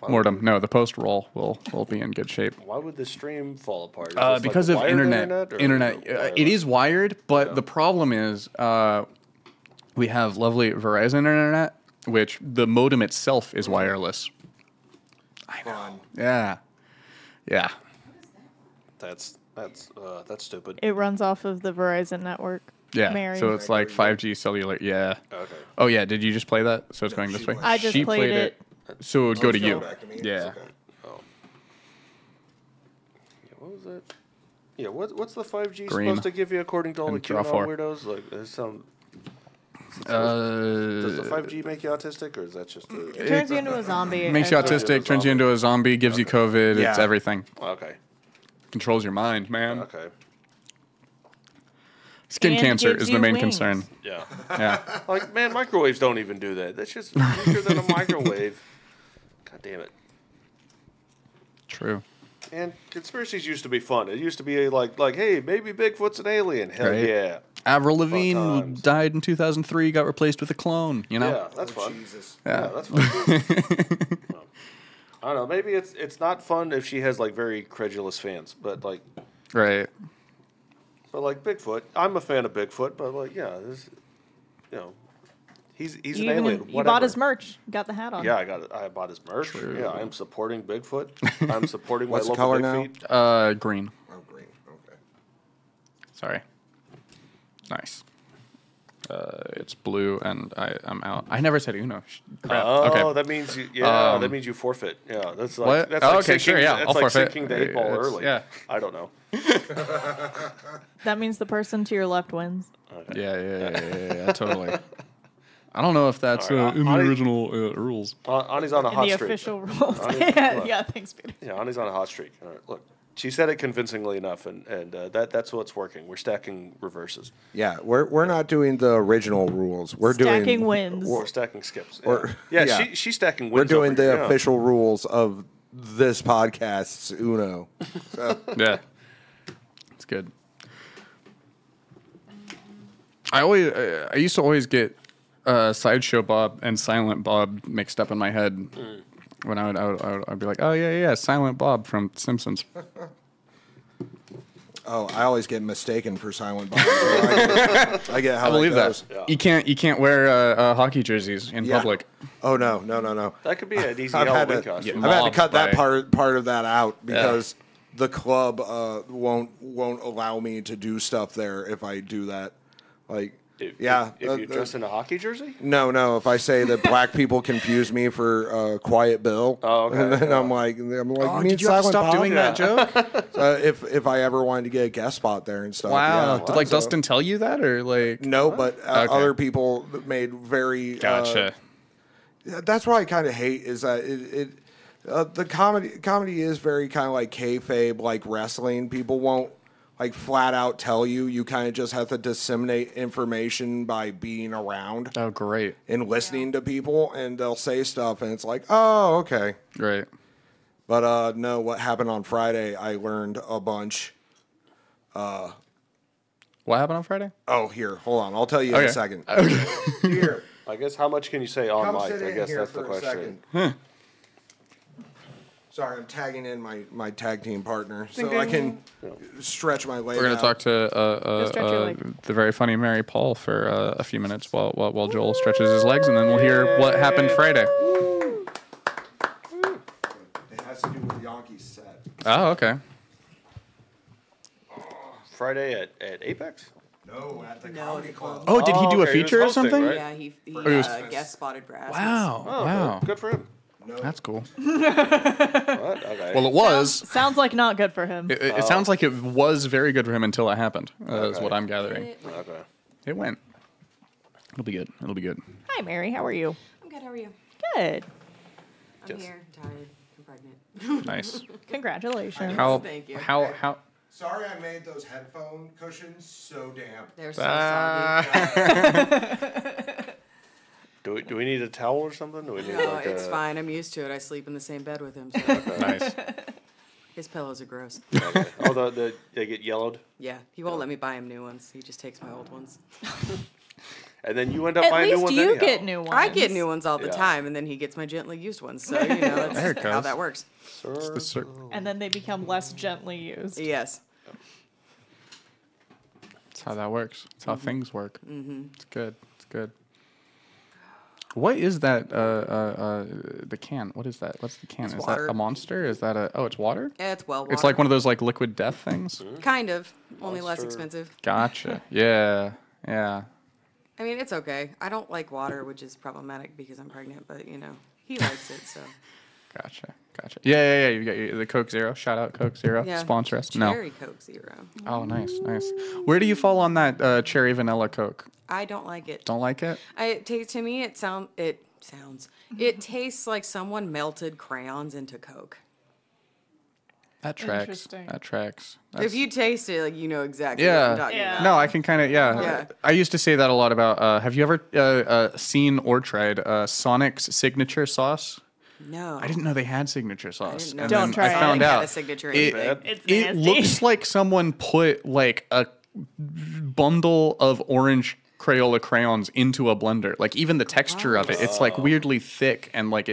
mortem, no, the post roll will be in good shape. Why would the stream fall apart? Is this like Because of wired internet. or It is wired, but the problem is we have lovely Verizon internet, which the modem itself is wireless. Fun. Yeah. That's stupid. It runs off of the Verizon network. Yeah. Mary. So it's like 5G cellular. Yeah. Okay. Oh yeah. Did you just play that? So it's going she this way. went. I just She played it. So it would go to It's going you. back to me. Yeah. Okay. Oh. Yeah, what was that? Yeah, what's the 5G Green. supposed to give you according to all the And draw QAnon 4. weirdos? Like, there's some. Does the Uh, 5G make you autistic, or is that just the? It turns you into a zombie. makes you and- autistic, turns you into a zombie, gives you COVID. It's Yeah. everything. Okay. Controls your mind, man. Okay. Skin And cancer gives is the you main wings. concern. Yeah. Yeah. Like, man, microwaves don't even do that. That's just weaker than a microwave. God damn it. True. And conspiracies used to be fun. It used to be like, hey, maybe Bigfoot's an alien. Hell Right. yeah. Avril Lavigne times. died in 2003, got replaced with a clone, you know? Yeah, that's Oh, fun. Jesus. Yeah, that's fun. Well, I don't know. Maybe it's not fun if she has like very credulous fans, but like, Right. But like Bigfoot, I'm a fan of Bigfoot. But like, yeah, this, he's an alien. You bought his merch. Got the hat on. Yeah, I bought his merch. True. Yeah, I am supporting Bigfoot. I'm supporting my local color Big now? Feet. Green. Oh, green. Okay. Sorry. Nice. It's blue, and I'm out. I never said Uno. Crap. Oh, Okay. that means that means you forfeit. Yeah, that's like What? that's like Okay, sinking, sure, yeah, That's I'll like forfeit. sinking the 8 ball early. Yeah. I don't know. That means the person to your left wins. Okay. Yeah, totally. I don't know if that's All right, in the Ani- original rules. Ani's on a In hot the streak. official rules. Ani- yeah, thanks, Peter. Yeah, Ani's on a hot streak. All right, look, she said it convincingly enough, and that's what's working. We're stacking reverses. Yeah, we're not doing the original rules. We're Stacking doing wins. We're stacking skips. Or- Yeah, yeah. she's stacking we're wins. doing over here, the yeah. official rules of this podcast's Uno. So, Yeah, it's good. I used to always get Sideshow Bob and Silent Bob mixed up in my head when I'd be like, oh yeah, Silent Bob from Simpsons. oh, I always get mistaken for Silent Bob. So I get how I believe that goes. that. You can't wear hockey jerseys in Yeah. public. Oh no. That could be an easy I've had Halloween to, costume. I've had to Mobbed cut that by- part of that out because the club won't allow me to do stuff there if I do that. Like, If you dress in a hockey jersey. No. If I say that black people confuse me for Quiet Bill, Oh, okay. and then I'm like, Oh, you mean did you have to Silent stop Bob? doing that joke? If I ever wanted to get a guest spot there and stuff. Wow. Yeah. Did like So- Dustin tell you that, or like? No, but Okay. other people made very. Gotcha. That's what I kind of hate is that the comedy is very kind of like kayfabe, like wrestling. People won't like flat out tell you. You kind of just have to disseminate information by being around Oh, great. and listening to people, and they'll say stuff, and it's like, oh, okay. Great. But no, what happened on Friday? I learned a bunch. What happened on Friday? Oh, here, hold on. I'll tell you in Okay. a second. Okay. Here, I guess how much can you say on come mic? sit I in guess here that's the for a question. second. Sorry, I'm tagging in my tag team partner so I can stretch my leg. We're gonna out. talk to stretch your leg. the very funny Mary Paul for a few minutes while Joel stretches his legs, and then we'll hear what happened Friday. It has to do with Yankees set. Oh, okay. Friday at Apex. No, at the No, comedy the club. Oh, did he do a okay, he was feature or hosting, something? right? Yeah, he was- guest spotted for Asmus. Wow. Oh, Wow. good for him. No. That's cool. What? Okay. Well, it was. Sounds like not good for him. It sounds like it was very good for him until it happened. Is Okay. what I'm gathering. Okay. It went. It'll be good. It'll be good. Hi, Mary. How are you? I'm good. How are you? Good. I'm Yes. here, tired, I'm pregnant. Nice. Congratulations. How? Thank you. How? Sorry, I made those headphone cushions so damp. They're so soggy. Do we need a towel or something? Do we need No, like it's a, fine. I'm used to it. I sleep in the same bed with him. So Nice. his pillows are gross. Okay. Oh, they get yellowed, Yeah, he won't let me buy him new ones. He just takes my old ones. and then you end up At buying new least ones you anyhow. get new ones. I get new ones all the Yeah. time, and then he gets my gently used ones. So you know There it that's how goes. that works. Sir. And then they become less gently used. Yes. That's how that works. That's how things work. It's good. It's good. What is that? The can. What is that? What's the can? It's is water. that a monster? Is that a? Oh, it's water. It's well water. It's like one of those like liquid death things. Kind of. Only less Monster. expensive. Gotcha. Yeah. Yeah. I mean, it's okay. I don't like water, which is problematic because I'm pregnant, but, you know, he likes it, so. Gotcha. Yeah. You got the Coke Zero. Shout out Coke Zero. Yeah. Sponsor us. Cherry Coke Zero. No. Oh, nice. Where do you fall on that cherry vanilla Coke? I don't like it. Don't like it? To me, it tastes like someone melted crayons into Coke. That tracks. Interesting. That tracks. If you taste it, like, you know exactly what Yeah. I'm talking about. No, I can kind of, yeah. Yeah. I used to say that a lot about, have you ever seen or tried Sonic's signature sauce? No. I didn't know they had signature sauce. didn't know And Don't then try I it. found Sonic had out. a signature it, anything. It's it nasty. looks like someone put like a bundle of orange Crayola crayons into a blender. Like even the texture of it, it's like weirdly thick and like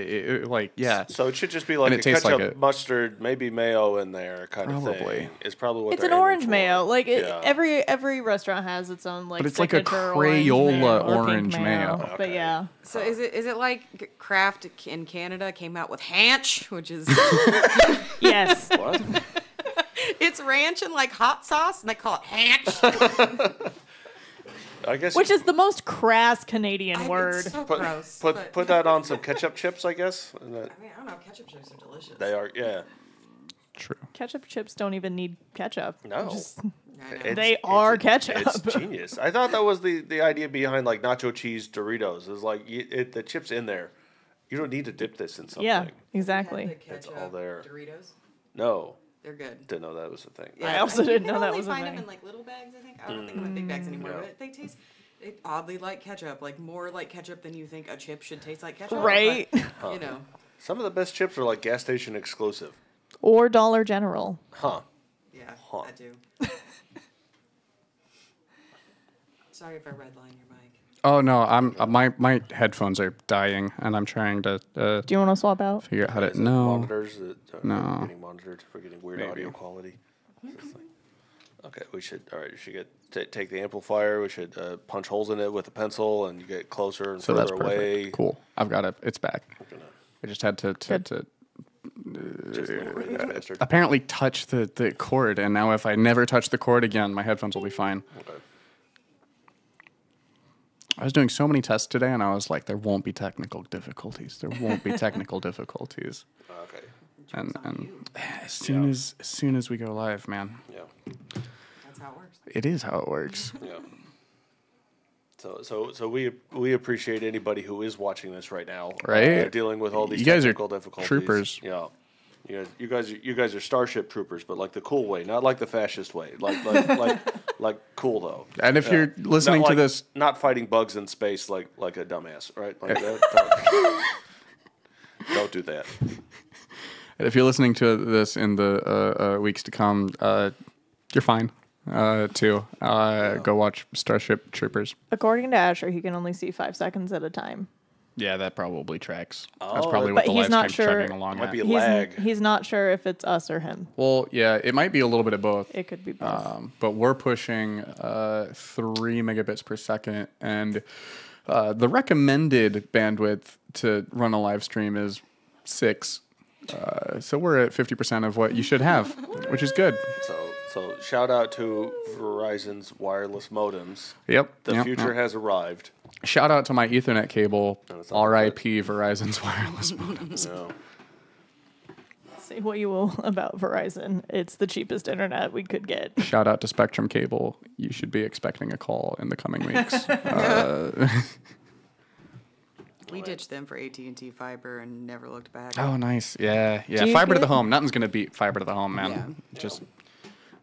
yeah. So it should just be like a ketchup, mustard, maybe mayo in there kind of thing. It's probably what it's an orange mayo. Like every restaurant has its own like. But it's like a Crayola orange mayo. Okay. But yeah. So is it like Kraft in Canada came out with Hanch, which is yes. What? It's ranch and like hot sauce, and they call it Hanch. I guess, which is the most crass Canadian word. So gross. Put that on some ketchup chips, I guess. I mean, I don't know. Ketchup chips are delicious. They are, yeah. True. Ketchup chips don't even need ketchup. No. They are ketchup. It's genius. I thought that was the idea behind like nacho cheese Doritos. Is like the chips in there. You don't need to dip this in something. Yeah, exactly. It's all there. Doritos. No. They're good. Didn't know that was a thing. Yeah, I also didn't know that was a thing. You can only find them in like little bags, I think. I don't think them in big bags anymore, but they taste oddly like ketchup, like more like ketchup than you think a chip should taste like ketchup. Right. But, you know. Some of the best chips are like gas station exclusive. Or Dollar General. Huh. Yeah, huh. I do. Sorry if I redline your mic. Oh no, my headphones are dying, and I'm trying to. Do you want to swap out? Figure out how to. No. Monitors that no. getting monitored for getting weird audio quality. Okay, we should. All right, you should take the amplifier. We should punch holes in it with a pencil, and you get closer and further away. Cool. I've got it. It's back. I just had to apparently touch the cord, and now if I never touch the cord again, my headphones will be fine. Okay. I was doing so many tests today, and I was like, there won't be technical difficulties. There won't be technical difficulties. Okay. And as soon as we go live, man. Yeah. That's how it works. It is how it works. Yeah. So we appreciate anybody who is watching this right now, right? Dealing with all these you guys technical are difficulties. Troopers. Yeah. You guys are Starship Troopers, but like the cool way, not like the fascist way. Like cool though. And if you're listening to this, not fighting bugs in space like a dumbass, right? Like that. Don't do that. If you're listening to this in the weeks to come, you're fine. Go watch Starship Troopers. According to Asher, he can only see 5 seconds at a time. Yeah, that probably tracks. Oh, that's probably what the live stream's chugging along might at. be a lag. He's not sure if it's us or him. Well, yeah, it might be a little bit of both. It could be both. But we're pushing 3 megabits per second, and the recommended bandwidth to run a live stream is 6. So we're at 50% of what you should have, which is good. So shout out to Verizon's wireless modems. Yep. The future has arrived. Shout out to my Ethernet cable. R.I.P. Verizon's wireless modems. No. Say what you will about Verizon. It's the cheapest internet we could get. Shout out to Spectrum Cable. You should be expecting a call in the coming weeks. We ditched them for AT&T fiber and never looked back. Oh, nice. Yeah. Fiber to the home. Nothing's going to beat fiber to the home, man. Yeah. Just,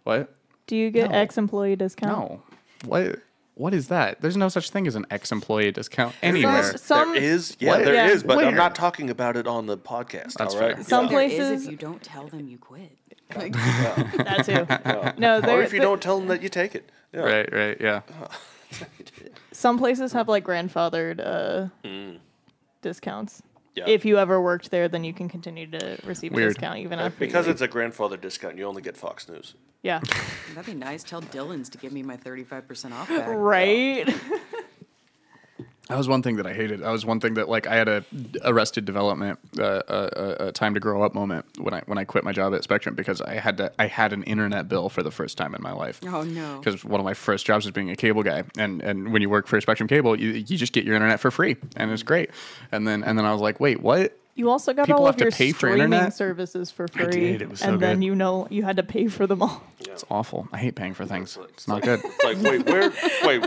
what? Do you get ex-employee discount? No. What is that? There's no such thing as an ex-employee discount anywhere. There is. Yeah, what? there is, but Where? I'm not talking about it on the podcast. That's all right? fair. Some There places. is if you don't tell them you quit. That too. Yeah. No, Or if you don't tell them that you take it. Yeah. Right, yeah. Some places have like grandfathered discounts. Yeah. If you ever worked there, then you can continue to receive a Weird. discount even after. Because you it's a grandfather discount, you only get Fox News. yeah. That'd be nice. Tell Dylan's to give me my 35% off back. Right. That was one thing that I hated. That was one thing that, like, I had a Arrested Development, a time to grow up moment when I quit my job at Spectrum because I had an internet bill for the first time in my life. Oh no! Because one of my first jobs was being a cable guy, and when you work for Spectrum Cable, you just get your internet for free, and it's great. And then I was like, wait, what? You also got People all have of to your pay for streaming internet? services for free. I did. It was so and then good. you had to pay for them all. It's awful. I hate paying for things. It's not good. It's like,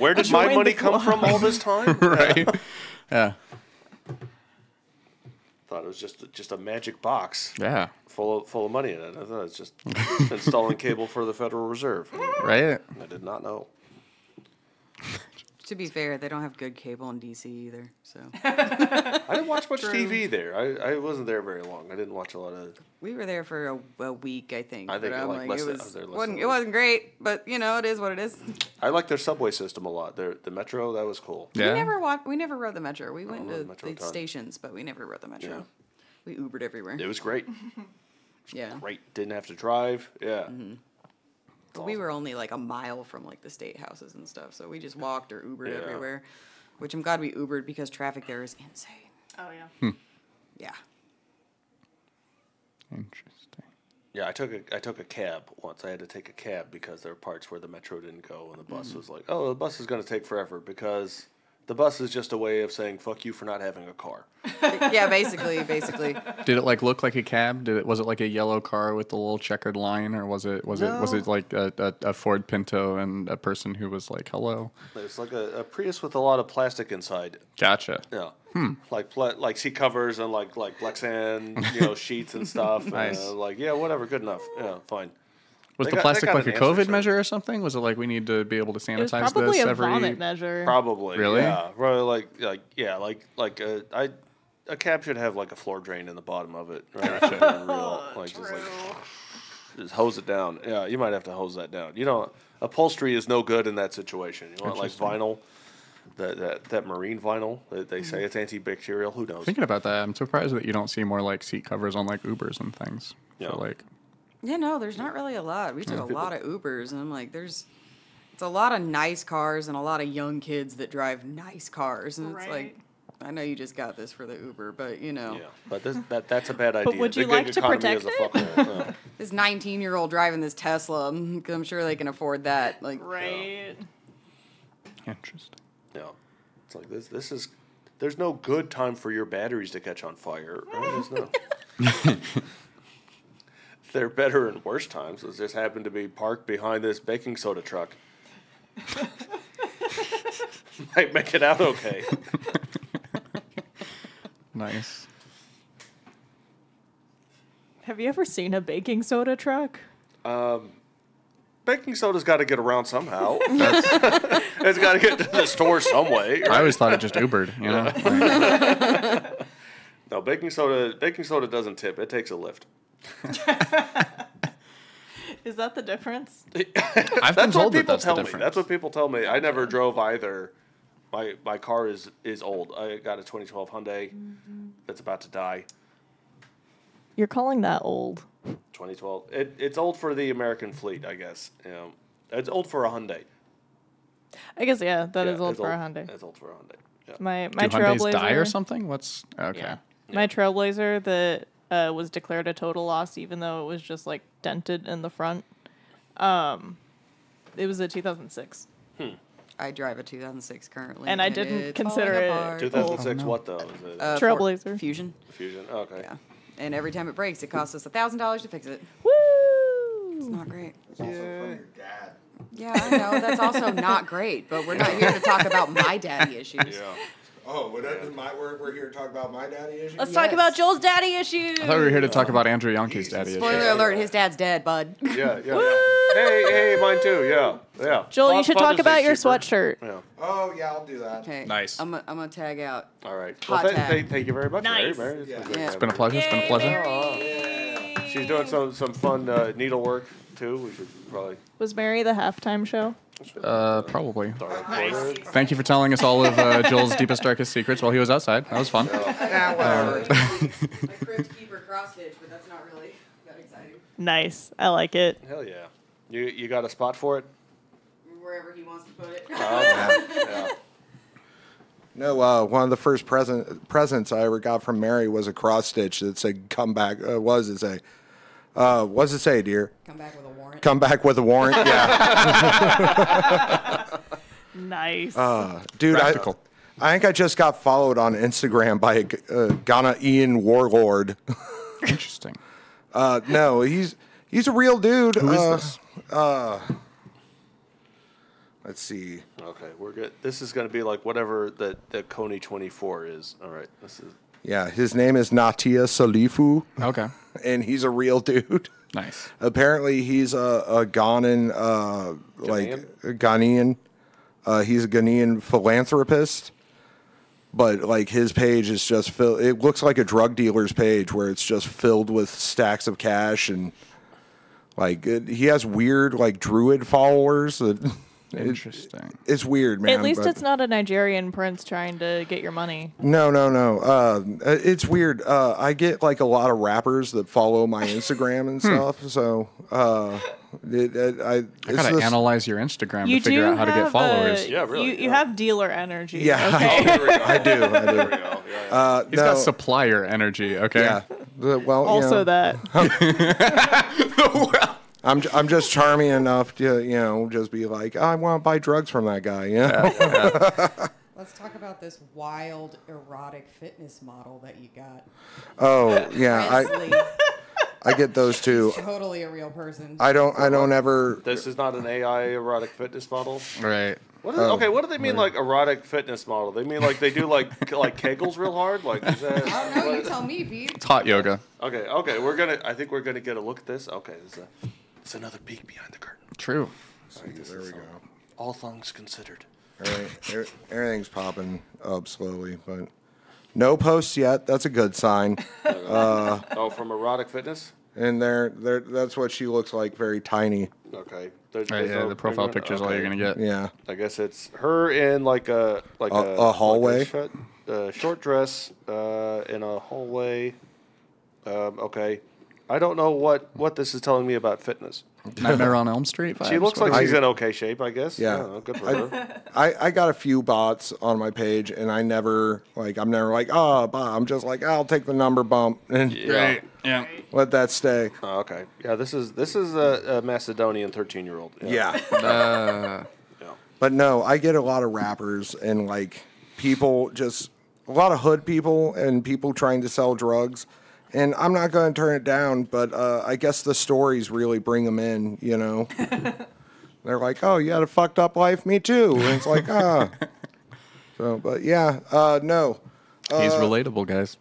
where did my Join money the come from all this time? Right? Yeah. Thought it was just a magic box Yeah. full of money in it. I thought it's just installing cable for the Federal Reserve. Right? I did not know. To be fair, they don't have good cable in DC either. So I didn't watch much TV there. I wasn't there very long. I didn't watch a lot of. we were there for a week, I think. I think but I'm like like, less it than- was I was there less wasn't, than it a week. wasn't great, but you know, it is what it is. I like their subway system a lot. The metro, that was cool. Yeah. We never rode the metro. We went rode to the metro a the ton. stations, but we never rode the metro. Yeah. We Ubered everywhere. It was great. Yeah. Great. Didn't have to drive. Yeah. But we were only like a mile from like the state houses and stuff, so we just walked or Ubered Yeah. everywhere. Which I'm glad we Ubered because traffic there is insane. Oh yeah. Yeah. Interesting. Yeah, I took a cab once. I had to take a cab because there were parts where the metro didn't go, and the bus was like, "Oh, the bus is going to take forever," because the bus is just a way of saying "fuck you" for not having a car. Yeah, basically. Did it like look like a cab? Was it like a yellow car with the little checkered line, or was it like a Ford Pinto and a person who was like, "Hello"? It's like a Prius with a lot of plastic inside. Gotcha. Yeah, like seat covers and like Lexan sheets and stuff. Nice. Like whatever, good enough. Yeah, fine. Was They the got- plastic they got like a an answer COVID to it. measure or something? Was it like we need to be able to It was sanitize probably this a every? vomit measure. Probably. Really? Yeah. Probably a cab should have like a floor drain in the bottom of it. Right? Just hose it down. Yeah, you might have to hose that down. Upholstery is no good in that situation. You want like vinyl, that marine vinyl. They say it's antibacterial. Who knows? Thinking about that, I'm surprised that you don't see more like seat covers on like Ubers and things. Yeah. For, like, Yeah, no, there's not really a lot. We took a lot of Ubers, and I'm like, it's a lot of nice cars and a lot of young kids that drive nice cars, and it's like, Right. I know you just got this for the Uber, but you know, Yeah, but that's a bad idea. would you The like gig to economy protect is a it? fuckhole. Yeah. this 19-year-old driving this Tesla, because I'm sure they can afford that. Like, Right. interesting. Yeah. It's like this is. There's no good time for your batteries to catch on fire. Right? There's no. They're better and worse times. It just happened to be parked behind this baking soda truck. Might make it out okay. Nice. Have you ever seen a baking soda truck? Baking soda's got to get around somehow. It's got to get to the store some way. I always thought it just Ubered. You know. Like, No, baking soda doesn't tip. It takes a lift. Is that the difference? I've been That's what told that people that's the tell me. difference. That's what people tell me. I never drove either. My car is old. I got a 2012 Hyundai that's about to die. You're calling that old. 2012. It's old for the American fleet, I guess. It's old for a Hyundai. I guess that is Yeah, old it's for a Hyundai. It's old for a Hyundai. Yeah. My Do Trailblazer Hyundais die or something? What's okay? Yeah. My Trailblazer that was declared a total loss, even though it was just like dented in the front. It was a 2006, I drive a 2006 currently, and I didn't it's consider falling it apart. 2006. no. What though? Is it Ford Trailblazer. Fusion. Fusion? Okay. Yeah, and every time it breaks, it costs us $1,000 to fix it. It's Woo! not great. It's also from your dad. Yeah, I know that's also not great, but we're not here to talk about my daddy issues. Yeah. Oh, we're here to talk about my daddy issues? Let's talk about Joel's daddy issues. I thought we were here to talk about Andrew Youngke's daddy Spoiler issues. alert: his dad's dead, bud. Yeah. Hey, mine too. Yeah. Joel, you should talk Father's about Day's your cheaper. sweatshirt. Yeah. Oh, yeah, I'll do that. Okay, Nice. I'm gonna tag out. All right. Hot Well, tag. thank you very much, Nice. Mary. Yeah. great Yeah. It's been a pleasure. It's been a pleasure. She's doing some fun needlework too. We should probably Was Mary the halftime show? Probably. start recording. Thank you for telling us all of Joel's deepest, darkest secrets while he was outside. That was fun. Yeah, whatever. My crypt keeper cross stitch, but that's not really that exciting. Nice. I like it. Hell yeah. You got a spot for it? Wherever he wants to put it. Yeah. No, one of the first presents I ever got from Mary was a cross stitch that said "Come back." What does it say? What does it say, dear? Come back with a warrant. Come back with a warrant. Yeah, Nice. dude. Practical. I think I just got followed on Instagram by a Ghanaian warlord. Interesting. No, he's a real dude. Who is this? Let's see. Okay, we're good. This is going to be like whatever the Coney 24 is. All right. This is Yeah, his name is Natia Salifu, Okay. and he's a real dude. Nice. Apparently, he's a Ghanaian, Ghanaian? Ghanaian, He's a Ghanaian philanthropist, but like his page is just filled. It looks like a drug dealer's page where it's just filled with stacks of cash and like he has weird like druid followers. Interesting. It's weird, man. At least but- it's not a Nigerian prince trying to get your money. No. It's weird. I get like a lot of rappers that follow my Instagram and stuff. So I gotta analyze your Instagram You to figure do out how to get have followers. Yeah, really, You have dealer energy. Yeah. Okay. There we go. I do. There we go. Yeah. He's got supplier energy. Okay. Yeah. Well, Also that. I'm just charming enough to just be like, I want to buy drugs from that guy. Let's talk about this wild erotic fitness model that you got. Oh yeah, Presley, I get those too. totally a real person. I don't ever. This is not an AI erotic fitness model. Right. What do they mean like erotic fitness model? They mean like they do like kegels real hard? Like is that, I don't know. You tell me, Pete. It's hot yoga. Okay. I think we're gonna get a look at this. Okay, it's another peek behind the curtain. True. There we go. All things considered. All right, everything's popping up slowly, but no posts yet. That's a good sign. From erotic fitness. And that's what she looks like, very tiny. Okay. Right, yeah, the profile picture is all you're gonna get. Yeah. I guess it's her in like a hallway? like a short dress in a hallway. Okay, I don't know what this is telling me about fitness. Nightmare on Elm Street vibes. She looks like What is she's it? in okay shape, I guess. Yeah. Good for her. I got a few bots on my page, and I'm never like, I'm just like, I'll take the number bump and Right. Yeah. let that stay. Oh, okay. Yeah. This is a Macedonian 13-year-old. Yeah. Yeah. But no, I get a lot of rappers and like people, just a lot of hood people and people trying to sell drugs. And I'm not going to turn it down, but I guess the stories really bring them in, They're like, oh, you had a fucked up life? Me too. And it's like, So, but yeah, no. He's relatable, guys.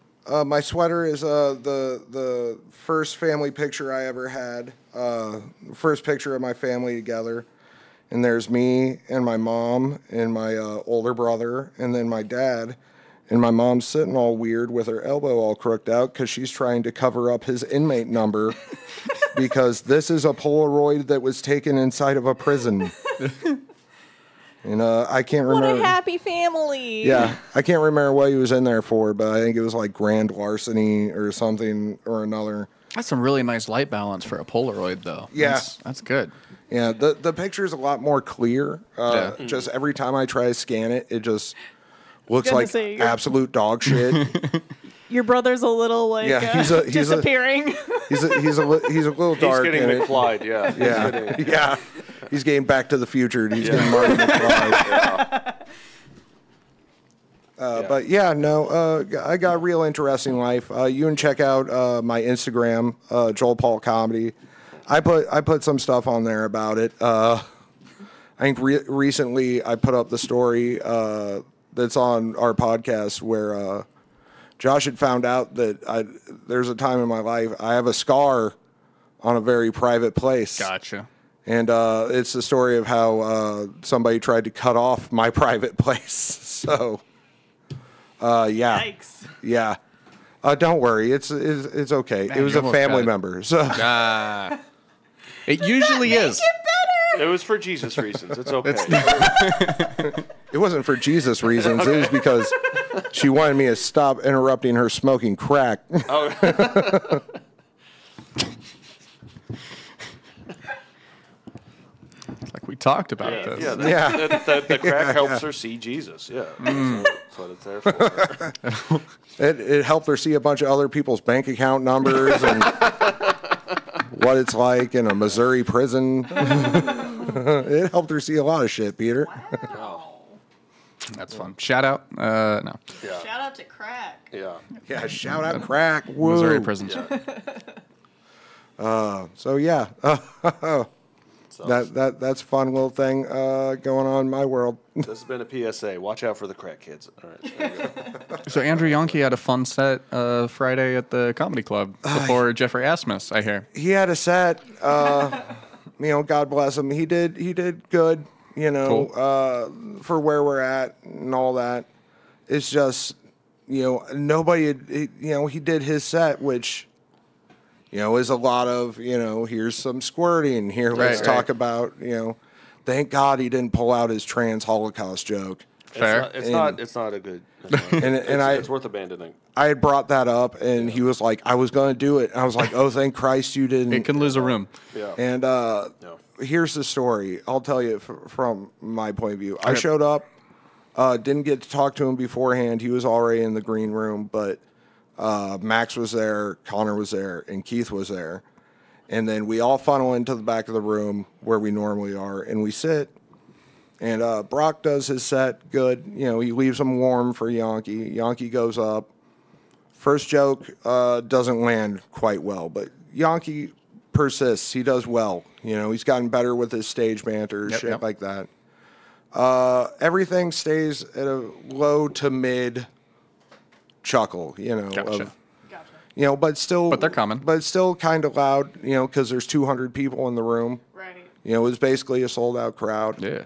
My sweater is the first family picture I ever had. First picture of my family together. And there's me and my mom and my older brother and then my dad. And my mom's sitting all weird with her elbow all crooked out because she's trying to cover up his inmate number because this is a Polaroid that was taken inside of a prison. And I can't remember. What a happy family. Yeah, I can't remember what he was in there for, but I think it was like grand larceny or something or another. That's some really nice light balance for a Polaroid, though. Yeah. That's good. Yeah, the picture's a lot more clear. Just every time I try to scan it, it just looks gonna like say, you're- absolute dog shit. Your brother's a little like Yeah, he's disappearing. He's a little dark. He's getting in it. McFly'd, yeah. Yeah, yeah. He's getting Back to the Future. He's getting Marty McFly. But yeah, no, I got a real interesting life. You can check out my Instagram, Joel Paul Comedy. I put some stuff on there about it. I think recently I put up the story that's on our podcast where Josh had found out that there's a time in my life I have a scar on a very private place. Gotcha. And it's the story of how somebody tried to cut off my private place. So, yeah. Yikes. Yeah. Don't worry. It's okay. Man, it was you a almost family got it. member. So, It usually is. It was for Jesus reasons. It's okay. it wasn't for Jesus reasons. It was because she wanted me to stop interrupting her smoking crack. Like we talked about this. Yeah, Yeah. the crack helps her see Jesus. Yeah, that's what it's there for. It helped her see a bunch of other people's bank account numbers and what it's like in a Missouri prison. It helped her see a lot of shit, Peter. That's fun. Shout out. No. Yeah, Shout out to crack. yeah. Yeah, shout out crack. Woo. Missouri prisons. So yeah, So that's a fun little thing going on in my world. this has been a PSA. Watch out for the crack kids. All right. There you go. So Andrew Yonke had a fun set Friday at the comedy club before Jeffrey Asmus, I hear. He had a set. God bless him. He did good. for where we're at and all that. It's just, nobody, he did his set, which, is a lot of, here's some squirting. Here, let's talk about, thank God he didn't pull out his trans Holocaust joke. Fair. It's not a good. It's worth abandoning. I had brought that up, and he was like, I was going to do it. And I was like, oh, thank Christ you didn't. It can lose a room. Yeah. And here's the story. I'll tell you from my point of view. I showed up, didn't get to talk to him beforehand. He was already in the green room, but Max was there, Connor was there, and Keith was there. And then we all funnel into the back of the room where we normally are, and we sit. And Brock does his set good. He leaves him warm for Yankee. Yankee goes up. First joke doesn't land quite well, but Yankee persists. He does well. He's gotten better with his stage banter, like that. Everything stays at a low to mid chuckle, Gotcha. But they're coming. But it's still kind of loud, because there's 200 people in the room. Right. It was basically a sold out crowd. Yeah.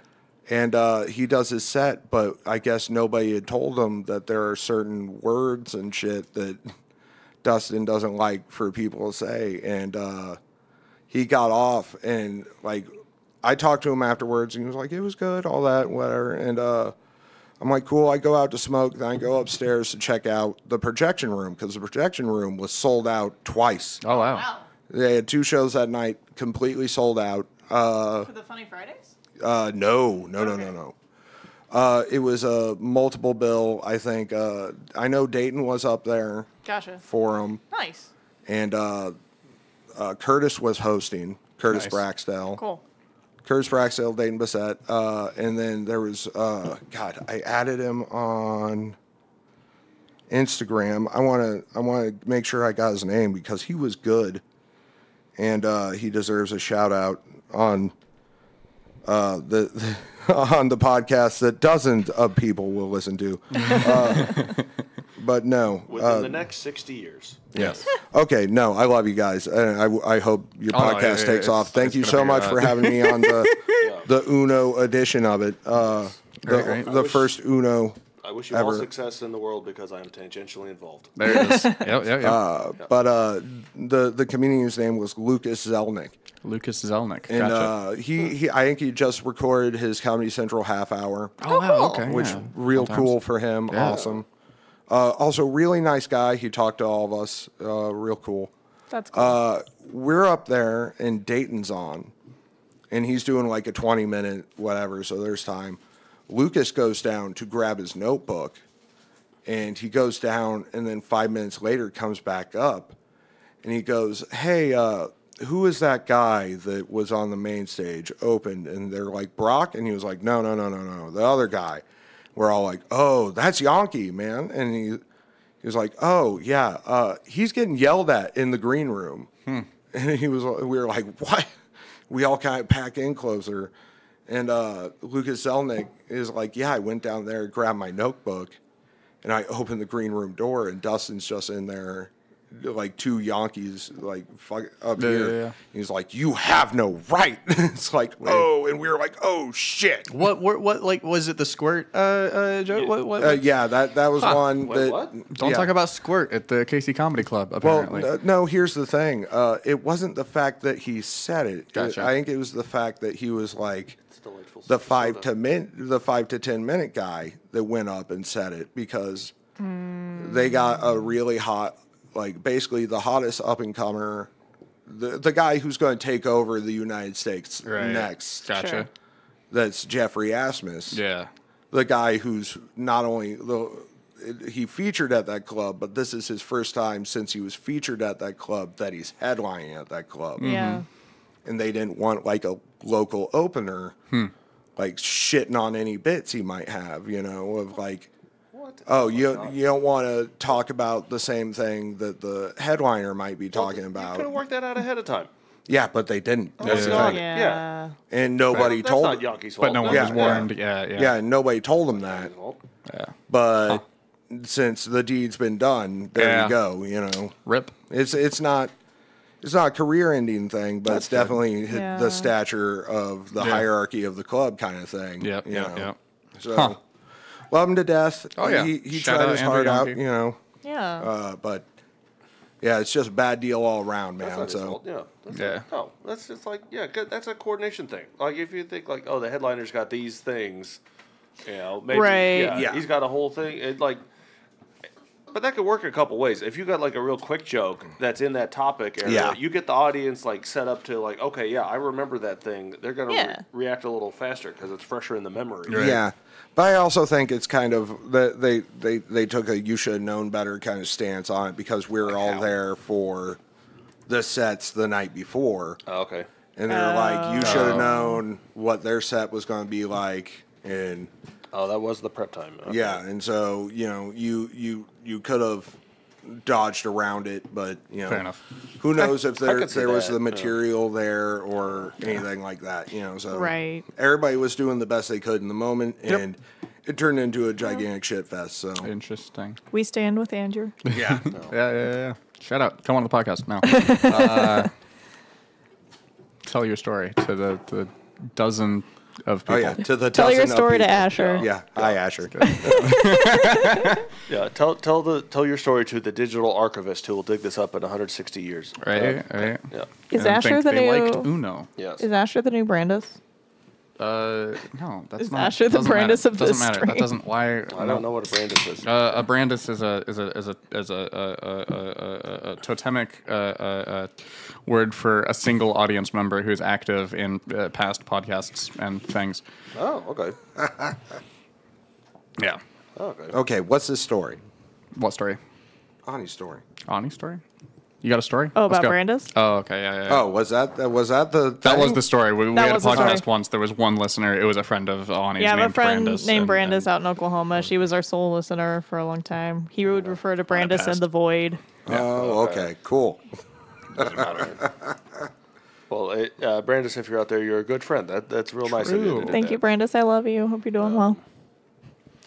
And he does his set, but I guess nobody had told him that there are certain words and shit that Dustin doesn't like for people to say. And he got off, and I talked to him afterwards, and he was like, it was good, all that, whatever. And I'm like, cool. I go out to smoke, then I go upstairs to check out the projection room, because the projection room was sold out twice. Oh, wow. Wow. They had 2 shows that night, completely sold out. For the Funny Fridays? No. It was a multiple bill, I think. I know Dayton was up there Gotcha. for him. Nice. And Curtis was hosting, Curtis Nice. Braxdell. Cool. Curtis Braxdell, Dayton Bissett. And then there was, I added him on Instagram. I want to make sure I got his name, because he was good. And he deserves a shout out on on the podcast that dozens of people will listen to. But no. Within the next 60 years. Yes. Okay, no, I love you guys. And I hope your podcast takes off. Thank you so much for having me on the Uno edition of it. Great. The first Uno. I wish you all success in the world, because I am tangentially involved. There it is. Yep. But the comedian's name was Lucas Zelnick. Lucas Zelnick. And Gotcha. he I think he just recorded his Comedy Central half hour. Oh, wow. Okay. Which yeah. real Sometimes. cool for him. Yeah. Awesome. Also, really nice guy. He talked to all of us. Real cool. That's cool. We're up there, and Dayton's on, and he's doing like a 20-minute whatever, so there's time. Lucas goes down to grab his notebook, and he goes down, and then 5 minutes later comes back up, and he goes, hey, who is that guy that was on the main stage, opened? And they're like, Brock? And he was like, no, the other guy. We're all like, oh, that's Yankee, man. And he was like, oh, yeah, he's getting yelled at in the green room. And we were like, what? We all kind of pack in closer. And Lucas Zelnick is like, yeah, I went down there, grabbed my notebook, and I opened the green room door, and Dustin's just in there, like 2 Yankees, like up here. Yeah. He's like, you have no right. It's like, oh, and we were like, oh shit. What like was it the squirt joke? What? Yeah, that was one Wait, that. what? Don't yeah. talk about squirt at the Casey Comedy Club. Well, Apparently. no. Here's the thing. It wasn't the fact that he said it. Gotcha. I think it was the fact that he was like It's delightful. the 5 to 10 minute guy that went up and said it, because they got a really hot, like basically the hottest up and comer, the guy who's going to take over the United States next. Gotcha. Sure. That's Jeffrey Asmus. Yeah. The guy who's not only he featured at that club, but this is his first time since he was featured at that club that he's headlining at that club. Yeah. And they didn't want like a local opener like shitting on any bits he might have, of like, oh, you don't want to talk about the same thing that the headliner might be talking You about. could have worked that out ahead of time. Yeah, but they didn't. That's the Yeah. thing. Yeah. And nobody That's told not him. Yankees' fault. But no one was warned. Yeah. Yeah, and nobody told him that. Yeah. But since the deed's been done, there Yeah. you go. Rip. It's not it's not a career-ending thing, but it's definitely Yeah. the stature of the hierarchy of the club kind of thing. Yep, you yep, know. yep. So, love him to death. Oh, yeah. He Shout tried out his Andrew heart out, Yonke. you know. Yeah. But yeah, it's just a bad deal all around, man. That's not his So fault. Yeah. That's Yeah. Like, no, that's just like, yeah, good. That's a coordination thing. Like, if you think, like, oh, the headliner's got these things, you know, maybe. Right. Yeah. He's got a whole thing. It, like, but that could work a couple ways. If you got, like, a real quick joke that's in that topic area, Yeah. you get the audience, like, set up to, like, okay, yeah, I remember that thing. They're going to Yeah. react a little faster because it's fresher in the memory. yeah, but I also think it's kind of that they took a you should have known better kind of stance on it because we were all how? there for the sets the night before, Oh, okay. and they're like, you should have known what their set was going to be like, and Oh, that was the prep time. Okay. yeah, and so you know you could have dodged around it, but you know, Fair enough. who knows if I there could see there was that, the yeah. material there or anything like that, you know. So Right. everybody was doing the best they could in the moment, and it turned into a gigantic shit fest. So Interesting. We stand with Andrew. yeah, Yeah. Shout out. Come on the podcast now. Tell your story to the dozen of people. oh yeah, to the Tell your dozen of story to people. Asher. Yeah, hi Asher. Yeah, tell your story to the digital archivist who will dig this up in 160 years. Right. Yeah. Is And Asher think the they new? like Uno. Yes. Is Asher the new Brandis? No, that's Is not. Asher the doesn't Brandis matter. of this Doesn't matter. That stream? doesn't. Why? I don't know what a Brandis is. A Brandis is a totemic word for a single audience member who's active in past podcasts and things. Oh, okay. Yeah. Oh, okay. Okay, what's this story? What story? Ani's story. Ani story? You got a story? Oh, Let's about go. Brandis? Oh, okay. Yeah. Oh, was that the That was thing? the story. We That had a was the podcast story. once. There was one listener. It was a friend of Ani's Yeah, I have a named friend Brandis. named and- Brandis and- out in Oklahoma. She was our sole listener for a long time. He would refer to Brandis past. and the void. Oh, okay, cool. Doesn't matter. Well, Brandis, if you're out there, you're a good friend. That's real nice of you. True. To do Thank that. you, Brandis. I love you. Hope you're doing well.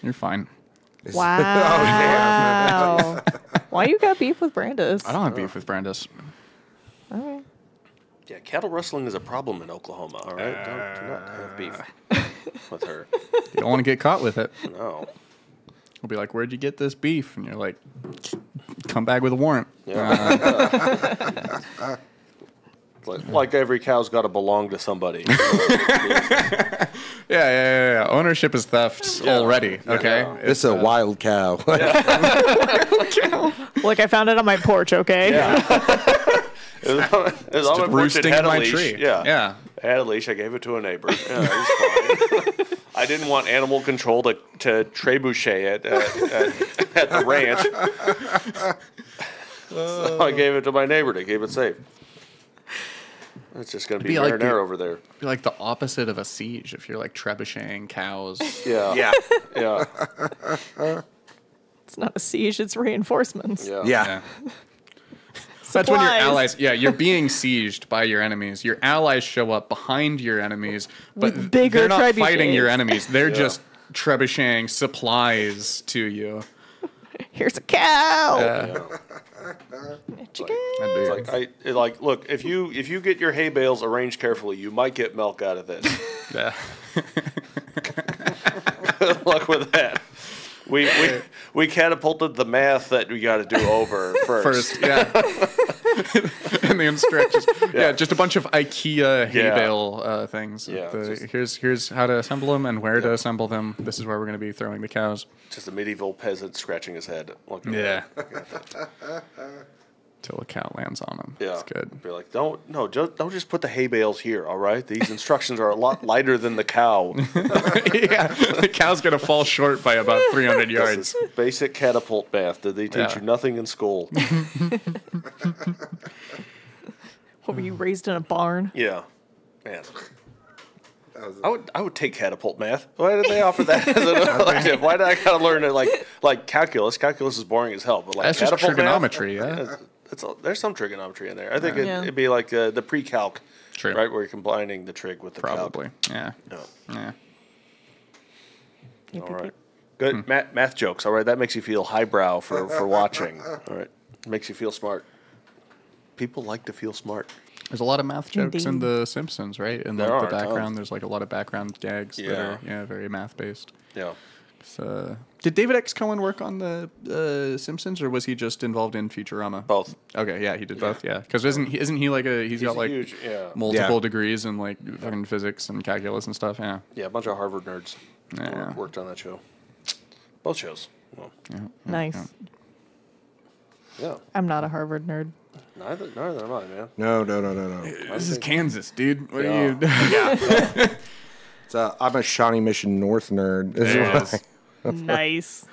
You're fine. Wow. Why you got beef with Brandis? I don't have beef with Brandis. All right. Yeah, cattle rustling is a problem in Oklahoma. All right, do not have beef with her. You don't want to get caught with it. No. We'll be like, "Where'd you get this beef?" And you're like, "Come back with a warrant." Yeah. Like every cow's got to belong to somebody. Yeah. Ownership is theft already. Okay. Yeah. It's a wild cow. Look, I found it on my porch, okay? It was on my porch. roosting It had in a my leash. tree. Yeah. Yeah. I had a leash. I gave it to a neighbor. Yeah, it was fine. I didn't want animal control to trebuchet it at the ranch. So I gave it to my neighbor to keep it safe. It's just going to be Be like marinara the- over there. Be like the opposite of a siege if you're like trebucheting cows. Yeah. yeah, Yeah. It's not a siege, it's reinforcements. Yeah. yeah. That's when your Supplies. allies. Yeah, you're being sieged by your enemies. Your allies show up behind your enemies, but With bigger they're not fighting trebuchets. your enemies. They're just trebucheting supplies to you. Here's a cow. Yeah. Chicken. That'd be- Look, if you get your hay bales arranged carefully, you might get milk out of this. yeah. Good luck with that. We catapulted the math that we got to do over first. Yeah. And the instructions. Yeah, just a bunch of IKEA hay Yeah. bale things. Yeah, Here's how to assemble them and where to assemble them. This is where we're going to be throwing the cows. Just a medieval peasant scratching his head. Looking Yeah. Till a cow lands on him. Yeah, It's good. Be like, don't just put the hay bales here. All right, these instructions are a lot lighter than the cow. Yeah. The cow's going to fall short by about 300 This yards. is basic catapult math. Did they teach Yeah. you nothing in school? What, were you raised in a barn? Yeah, man. I would take catapult math. Why did they offer that as an elective? Why did I gotta learn it like calculus? Calculus is boring as hell. But like That's just catapult math, trigonometry, yeah. there's some trigonometry in there. I think Yeah. it'd be like the pre-calc, True. right, where you're combining the trig with the Probably. calc. Yeah. No. Yeah. Yep, All yep, right. yep. Good math jokes. All right, that makes you feel highbrow for watching. All right, makes you feel smart. People like to feel smart. There's a lot of math jokes in Indeed. The Simpsons, right? In There the are background, tons. there's like a lot of background gags that are very math based. Yeah. Did David X. Cohen work on the Simpsons, or was he just involved in Futurama? Both. Okay, yeah, he did both. Yeah, because isn't he like he's got like huge, multiple Yeah. degrees in like fucking physics and calculus and stuff. Yeah. Yeah, a bunch of Harvard nerds Yeah. worked on that show. Both shows. Well, Nice. yeah. I'm not a Harvard nerd. Neither am I, man. No. This is Kansas, dude. What Yeah. are you? I'm a Shawnee Mission North nerd. This is Yes. why- Nice.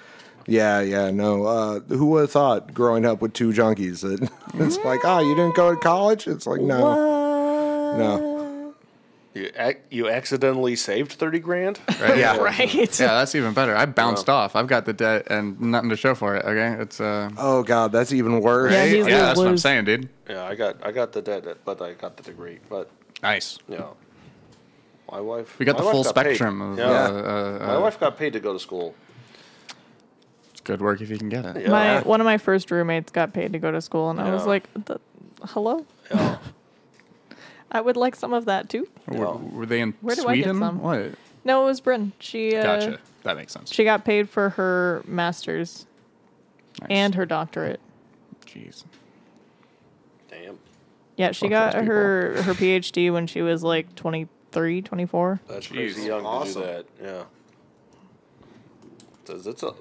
Yeah, no. Who would have thought growing up with two junkies that it's like, you didn't go to college? It's like, no. What? No. You accidentally saved 30 grand? Right? Yeah. Right. Yeah, that's even better. I bounced off. I've got the debt and nothing to show for it. Okay, it's Oh, God, that's even worse. Yeah, he's yeah, that's what I'm lose. saying, dude. Yeah, I got the debt, but I got the degree. But Nice. my wife. We got the my wife full got paid. spectrum of. Yeah. My wife got paid to go to school. It's good work if you can get it. Yeah. One of my first roommates got paid to go to school, and I was Yeah. like, "Hello, Yeah. I would like some of that too." Were they in Where do I get Sweden? some? What? No, it was Bryn. She Gotcha. That makes sense. she got paid for her master's Nice. and her doctorate. Jeez. Damn. Yeah, she Fuck got those her PhD when she was like 23, 24. That's Jeez. crazy young Awesome. to do that. Yeah.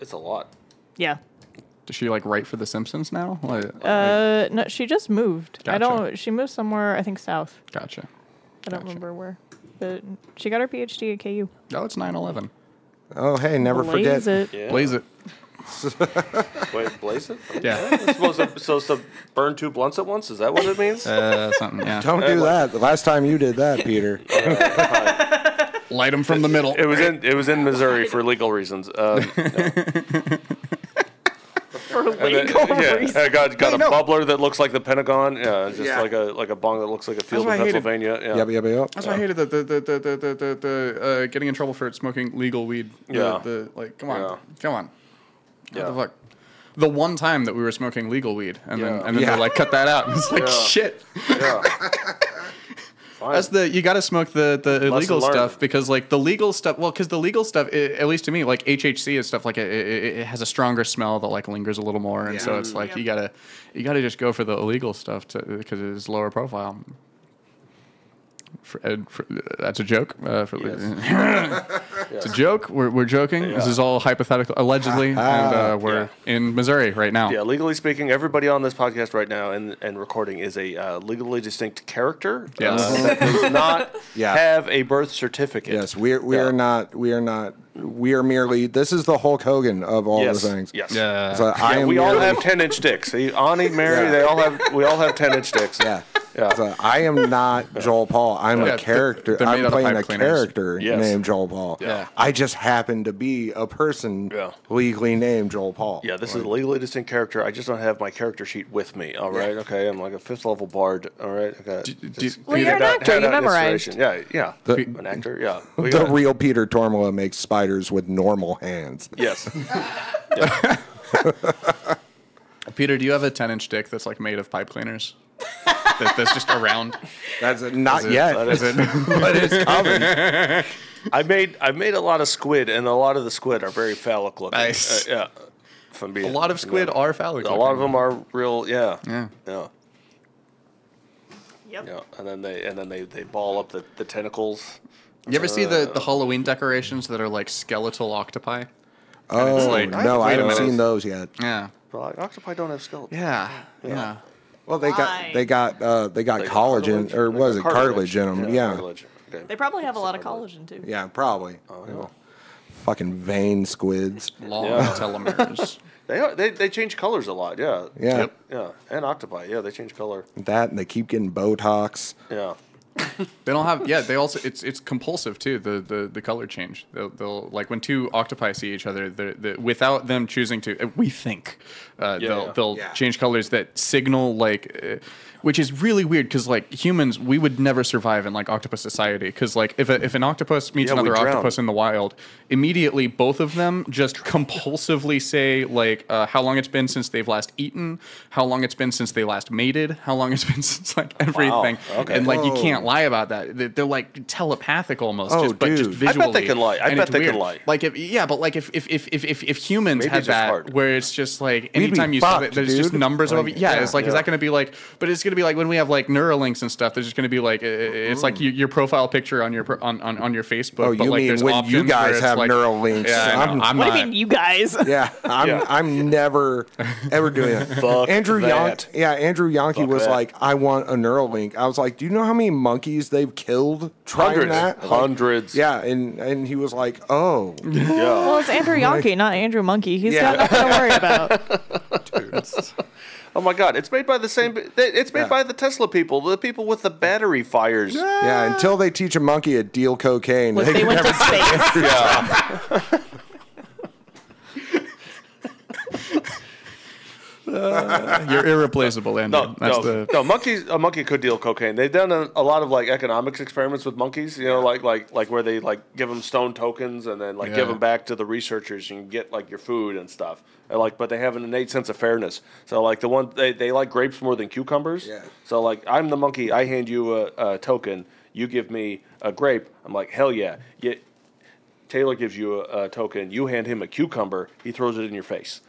It's a lot. Yeah. Does she like write for The Simpsons now? What? No, she just moved. I Gotcha. don't. She moved somewhere. I think south. Gotcha. I don't Gotcha. remember where. But she got her PhD at KU. Oh, it's 9/11. Oh, hey, never Blaze forget. it. Yeah. Blaze it. Wait, blaze it? Yeah. It's supposed to burn 2 blunts at once? Is that what it means? Something. Yeah. Don't do that. The last time you did that, Peter. Light them from the middle. It was in Missouri for legal reasons. For legal reasons. I got a no. bubbler that looks like the Pentagon. Yeah, just Yeah. like a bong that looks like a field what in I hated. Pennsylvania. Yeah. Yep. That's why I hated the getting in trouble for smoking legal weed. Yeah. Come on, Yeah. come on. Yeah. What the fuck? The one time that we were smoking legal weed, and Yeah. then Yeah. they're like, cut that out. And it's like Yeah. shit. Yeah. That's you got to smoke the illegal learned. stuff because like the legal stuff. Well, because the legal stuff, at least to me, like HHC is stuff like it has a stronger smell that like lingers a little more, and so it's like you gotta just go for the illegal stuff because it is lower profile. That's a joke. It's a joke. We're joking. This is all hypothetical, allegedly, and we're in Missouri right now. Yeah, legally speaking, everybody on this podcast right now and recording is a legally distinct character Yes. that does not Yeah. have a birth certificate. Yes, we are not. We are merely. This is the Hulk Hogan of all Yes. the things. Yes. Yeah. So I am we all merely- have 10-inch dicks. See, Ani, Mary, Yeah. we all have 10-inch dicks. Yeah. Yeah. So I am not Joel Paul. I'm Yeah, a character. they're made I'm out of playing pipe a cleaners. character Yes. named Joel Paul. Yeah. I just happen to be a person Yeah. legally named Joel Paul. Yeah, this is a legally distinct character. I just don't have my character sheet with me. All right, okay. I'm like a 5th level bard. All right, okay. Well, you're an actor. You memorized. Yeah. An actor. Yeah. We The got it. real Peter Tormala makes spiders with normal hands. Yes. Peter, do you have a 10-inch dick that's like made of pipe cleaners? That's just around. That's not Is it- yet, Is it? but it's coming. I've made a lot of squid, and a lot of the squid are very phallic looking. Nice. Yeah. If I'm being, A lot of squid are phallic. A lot of them are real. Yeah. Yeah. Yeah. Yep. Yeah. And then they ball up the tentacles. You ever see the Halloween decorations that are like skeletal octopi? Oh like, no, I wait a haven't minute. seen those yet. Yeah. But like, octopi don't have skeletons. Yeah. Well, Why? they got They got collagen, or They was got it cartilage in them? Yeah, Cartilage. Okay. They probably have a lot of collagen too. yeah, probably. Oh, yeah. Fucking vein squids. Long Yeah. telomeres. They change colors a lot. Yeah. Yeah, Yep. Yeah. And octopi. Yeah, they change color. that and they keep getting Botox. Yeah. They don't have. Yeah, they also. It's compulsive too. The color change. They'll like when two octopi see each other. Without them choosing to. We think they'll change colors that signal like. Which is really weird because like humans, we would never survive in like octopus society because like if an octopus meets another octopus in the wild, immediately both of them just compulsively say like how long it's been since they've last eaten, how long it's been since they last mated, how long it's been since like everything, and like you can't lie about that. They're like telepathic almost, but just visually. I bet they can lie. I bet they can lie. Like but like if humans had that where it's just like anytime you saw it, there's just numbers of it. Yeah, it's like is that going to be like? But it's going to be like when we have like Neuralinks and stuff. There's just going to be like it's like your profile picture on your on your Facebook. Oh, but you like mean there's when you guys have like, Neuralinks? Yeah, I'm what not, do you mean, you guys? Yeah, I'm never ever doing that. Fuck Andrew that. Andrew Yonke was that. like, I want a Neuralink. I was like, do you know how many monkeys they've killed trying that? Hundreds. Yeah, and he was like, oh, Yeah. Well, it's Andrew Yonke, not Andrew Monkey. He's got nothing to worry about. dude. Oh my God! It's made by the same. It's made by the Tesla people, the people with the battery fires. Yeah, until they teach a monkey to deal cocaine, Look, they they can went never to space. Yeah. you're irreplaceable, Andrew. No, monkeys. A monkey could deal cocaine. They've done a lot of like economics experiments with monkeys. You know, like where they like give them stone tokens and then like give them back to the researchers and get like your food and stuff. And, like, but they have an innate sense of fairness. So like the one they like grapes more than cucumbers. Yeah. So like I'm the monkey. I hand you a token. You give me a grape. I'm like hell yeah. Taylor gives you a token. You hand him a cucumber. He throws it in your face.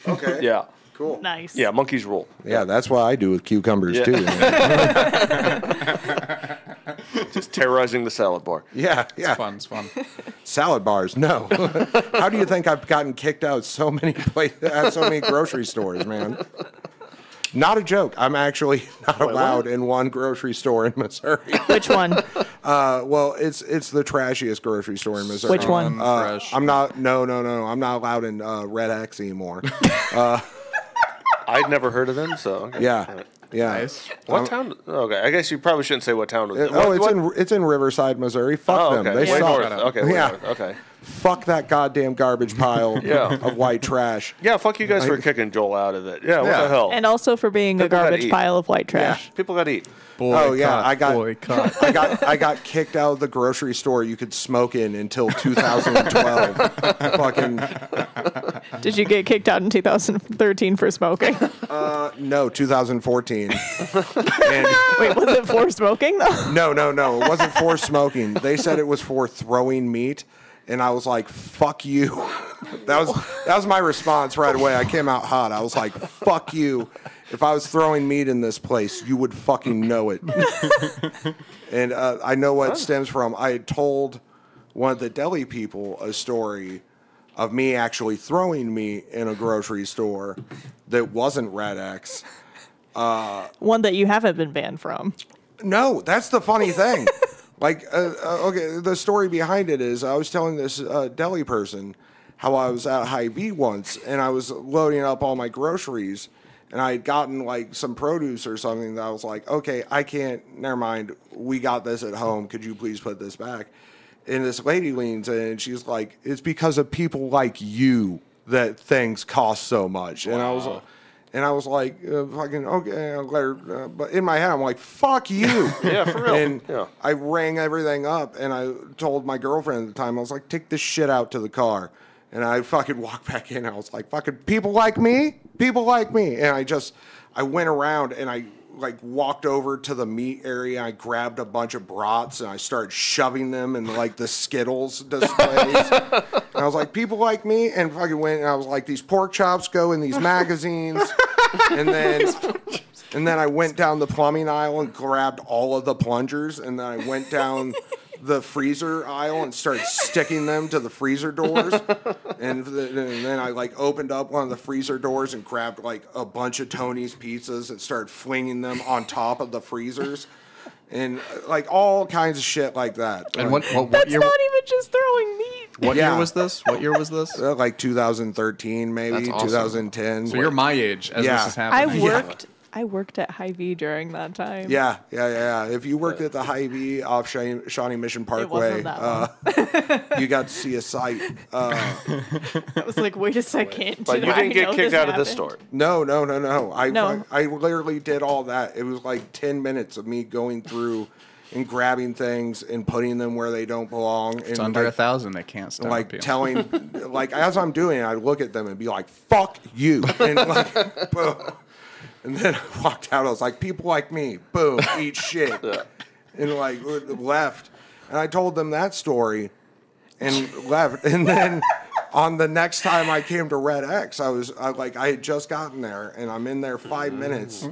Okay. Yeah. Cool. Nice. Yeah. Monkeys rule. Yeah, that's what I do with cucumbers too. Just terrorizing the salad bar. Yeah. It's fun. Salad bars, no. How do you think I've gotten kicked out so many so many grocery stores, man? Not a joke. I'm actually not allowed in one grocery store in Missouri. Which one? Well, it's the trashiest grocery store in Missouri. Which one? Fresh. I'm not. No. I'm not allowed in Red X anymore. I'd never heard of them, so okay. Yeah. Nice. What town? Okay, I guess you probably shouldn't say what town. It's in Riverside, Missouri. Fuck them. They Way suck. north. Okay, way north. Okay. Fuck that goddamn garbage pile of white trash. Yeah, fuck you guys for kicking Joel out of it. Yeah, what the hell? And also for being a People gotta garbage eat. pile of white trash. People got to eat. I Boycott. got kicked out of the grocery store you could smoke in until 2012. Fucking Did you get kicked out in 2013 for smoking? no, 2014. And Wait, was it for smoking though? no, it wasn't for smoking. They said it was for throwing meat, and I was like, "Fuck you." That was my response right away. I came out hot. I was like, "Fuck you." If I was throwing meat in this place, you would fucking know it. And I know what it stems from. I had told one of the deli people a story of me actually throwing meat in a grocery store that wasn't Red X. One that you haven't been banned from. No, that's the funny thing. Okay, the story behind it is I was telling this deli person how I was at Hy-Vee once, and I was loading up all my groceries, and I had gotten like some produce or something that I was like, okay, I can't, never mind, we got this at home, could you please put this back? And this lady leans in and she's like, it's because of people like you that things cost so much. Wow. And I was like, fucking, okay, I'll let her, but in my head, I'm like, fuck you. Yeah, for real. And Yeah. I rang everything up and I told my girlfriend at the time, I was like, take this shit out to the car. And I fucking walked back in. I was like, fucking people like me? People like me. And I went around and I like walked over to the meat area. I grabbed a bunch of brats and I started shoving them in like the Skittles displays. And I was like, people like me? And fucking went and I was like, these pork chops go in these magazines. And then I went down the plumbing aisle and grabbed all of the plungers. And then I went down the freezer aisle and started sticking them to the freezer doors. And then I like opened up one of the freezer doors and grabbed like a bunch of Tony's pizzas and started flinging them on top of the freezers. And like all kinds of shit like that. And what That's year? not even just throwing meat. What year was this? What year was this? Like 2013, maybe That's awesome. 2010. So you're my age as this is happening. I worked I worked at Hy-Vee during that time. Yeah. If you worked at the Hy-Vee off Shawnee Mission Parkway, wasn't that you got to see a sight. I was like, wait a second. But did you I didn't get know kicked out of this happened? store. No. No. I literally did all that. It was like 10 minutes of me going through and grabbing things and putting them where they don't belong. It's and under like, 1,000. They can't stop like you. telling, like as I'm doing it, I look at them and be like, "Fuck you," and like, boom. And then I walked out. I was like, "People like me, boom, eat shit," and like left. And I told them that story, and left. And then on the next time I came to Red X, I had just gotten there, and I'm in there 5 minutes,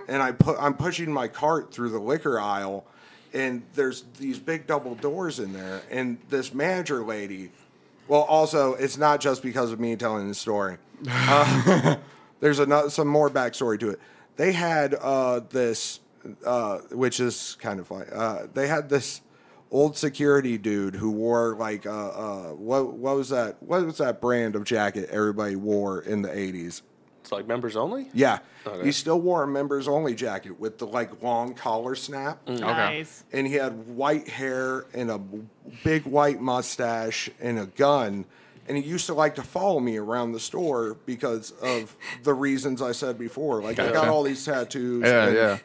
and I'm pushing my cart through the liquor aisle. And there's these big double doors in there. And this manager lady, well, also, it's not just because of me telling the story. There's some more backstory to it. They had this, which is kind of funny. They had this old security dude who wore like, what was that? What was that brand of jacket everybody wore in the 80s? It's like members only? Yeah. Okay. He still wore a members only jacket with the like long collar snap. Nice. And he had white hair and a big white mustache and a gun. And he used to like to follow me around the store because of the reasons I said before. Like, I got all these tattoos. Yeah.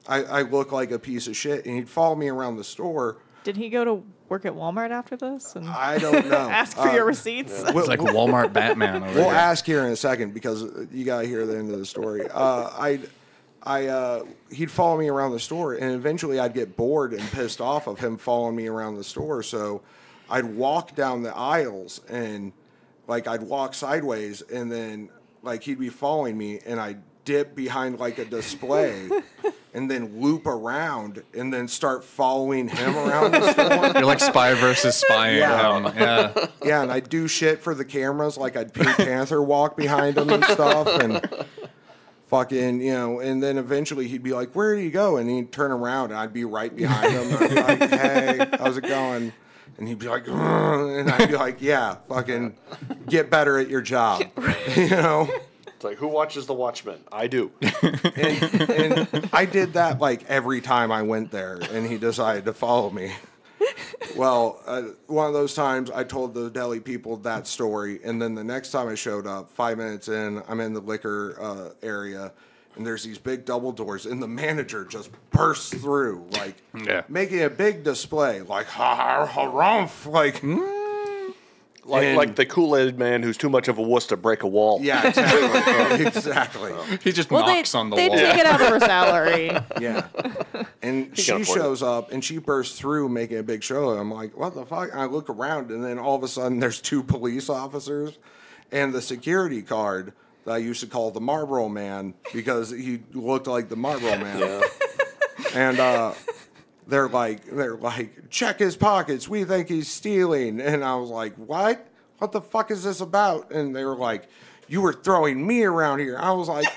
I look like a piece of shit. And he'd follow me around the store. Did he go to work at Walmart after this and I don't know. ask for your receipts? It's like Walmart Batman over We'll here. ask here in a second because you got to hear the end of the story. He'd follow me around the store, and eventually I'd get bored and pissed off of him following me around the store. So I'd walk down the aisles, and like I'd walk sideways, and then like he'd be following me, and I'd dip behind like a display. And then loop around and then start following him around the store. You're like spy versus spy. Yeah. Yeah, and I'd do shit for the cameras, like I'd Pink Panther walk behind him and stuff, and fucking, and then eventually he'd be like, "Where do you go?" And he'd turn around, and I'd be right behind him, and I'd be like, "Hey, how's it going?" And he'd be like, "Ugh," and I'd be like, "Yeah, fucking get better at your job," It's like, who watches The Watchmen? I do. And I did that like every time I went there, and he decided to follow me. Well, one of those times I told the deli people that story, and then the next time I showed up, 5 minutes in, I'm in the liquor area, and there's these big double doors, and the manager just bursts through, like making a big display, like harumph, like. Like the Kool-Aid man who's too much of a wuss to break a wall. Yeah, exactly. Exactly. He just knocks on the they wall. take it out of her salary. Yeah. And she shows up and she bursts through making a big show. I'm like, what the fuck? And I look around and then all of a sudden there's 2 police officers and the security guard that I used to call the Marlboro Man because he looked like the Marlboro Man. Yeah. And they're like, check his pockets. We think he's stealing. And I was like, what? What the fuck is this about? And they were like, you were throwing me around here. I was like,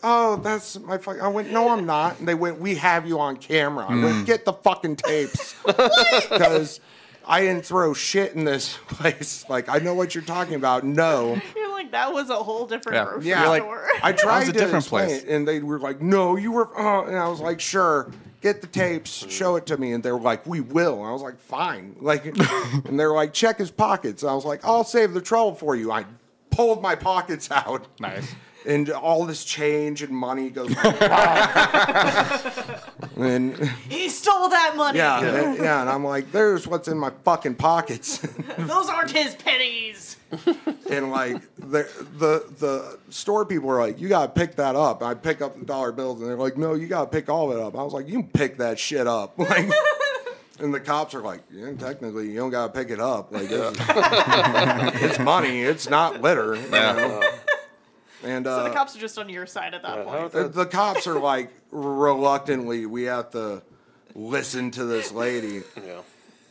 oh, that's my fuck. I went, no, I'm not. And they went, we have you on camera. I went, get the fucking tapes. Because I didn't throw shit in this place. Like, I know what you're talking about. No. You're like, that was a whole different grocery Yeah. store. I tried was a to different explain place. it, and they were like, no, you were, and I was like, sure. Get the tapes, show it to me, and they were like, "We will." And I was like, "Fine." Like, and they were like, "Check his pockets." And I was like, "I'll save the trouble for you." I pulled my pockets out. Nice. And all this change and money goes. And He stole that money. and I'm like, "There's what's in my fucking pockets." Those aren't his pennies. And like the store people were like, you gotta pick that up. I pick up the dollar bills, and they're like, no, you gotta pick all of it up. I was like, you can pick that shit up. Like, and the cops are like, yeah, technically, you don't gotta pick it up. Like, it's money. It's not litter. You know? And So the cops are just on your side at that point. the cops are like, reluctantly, we have to listen to this lady. Yeah.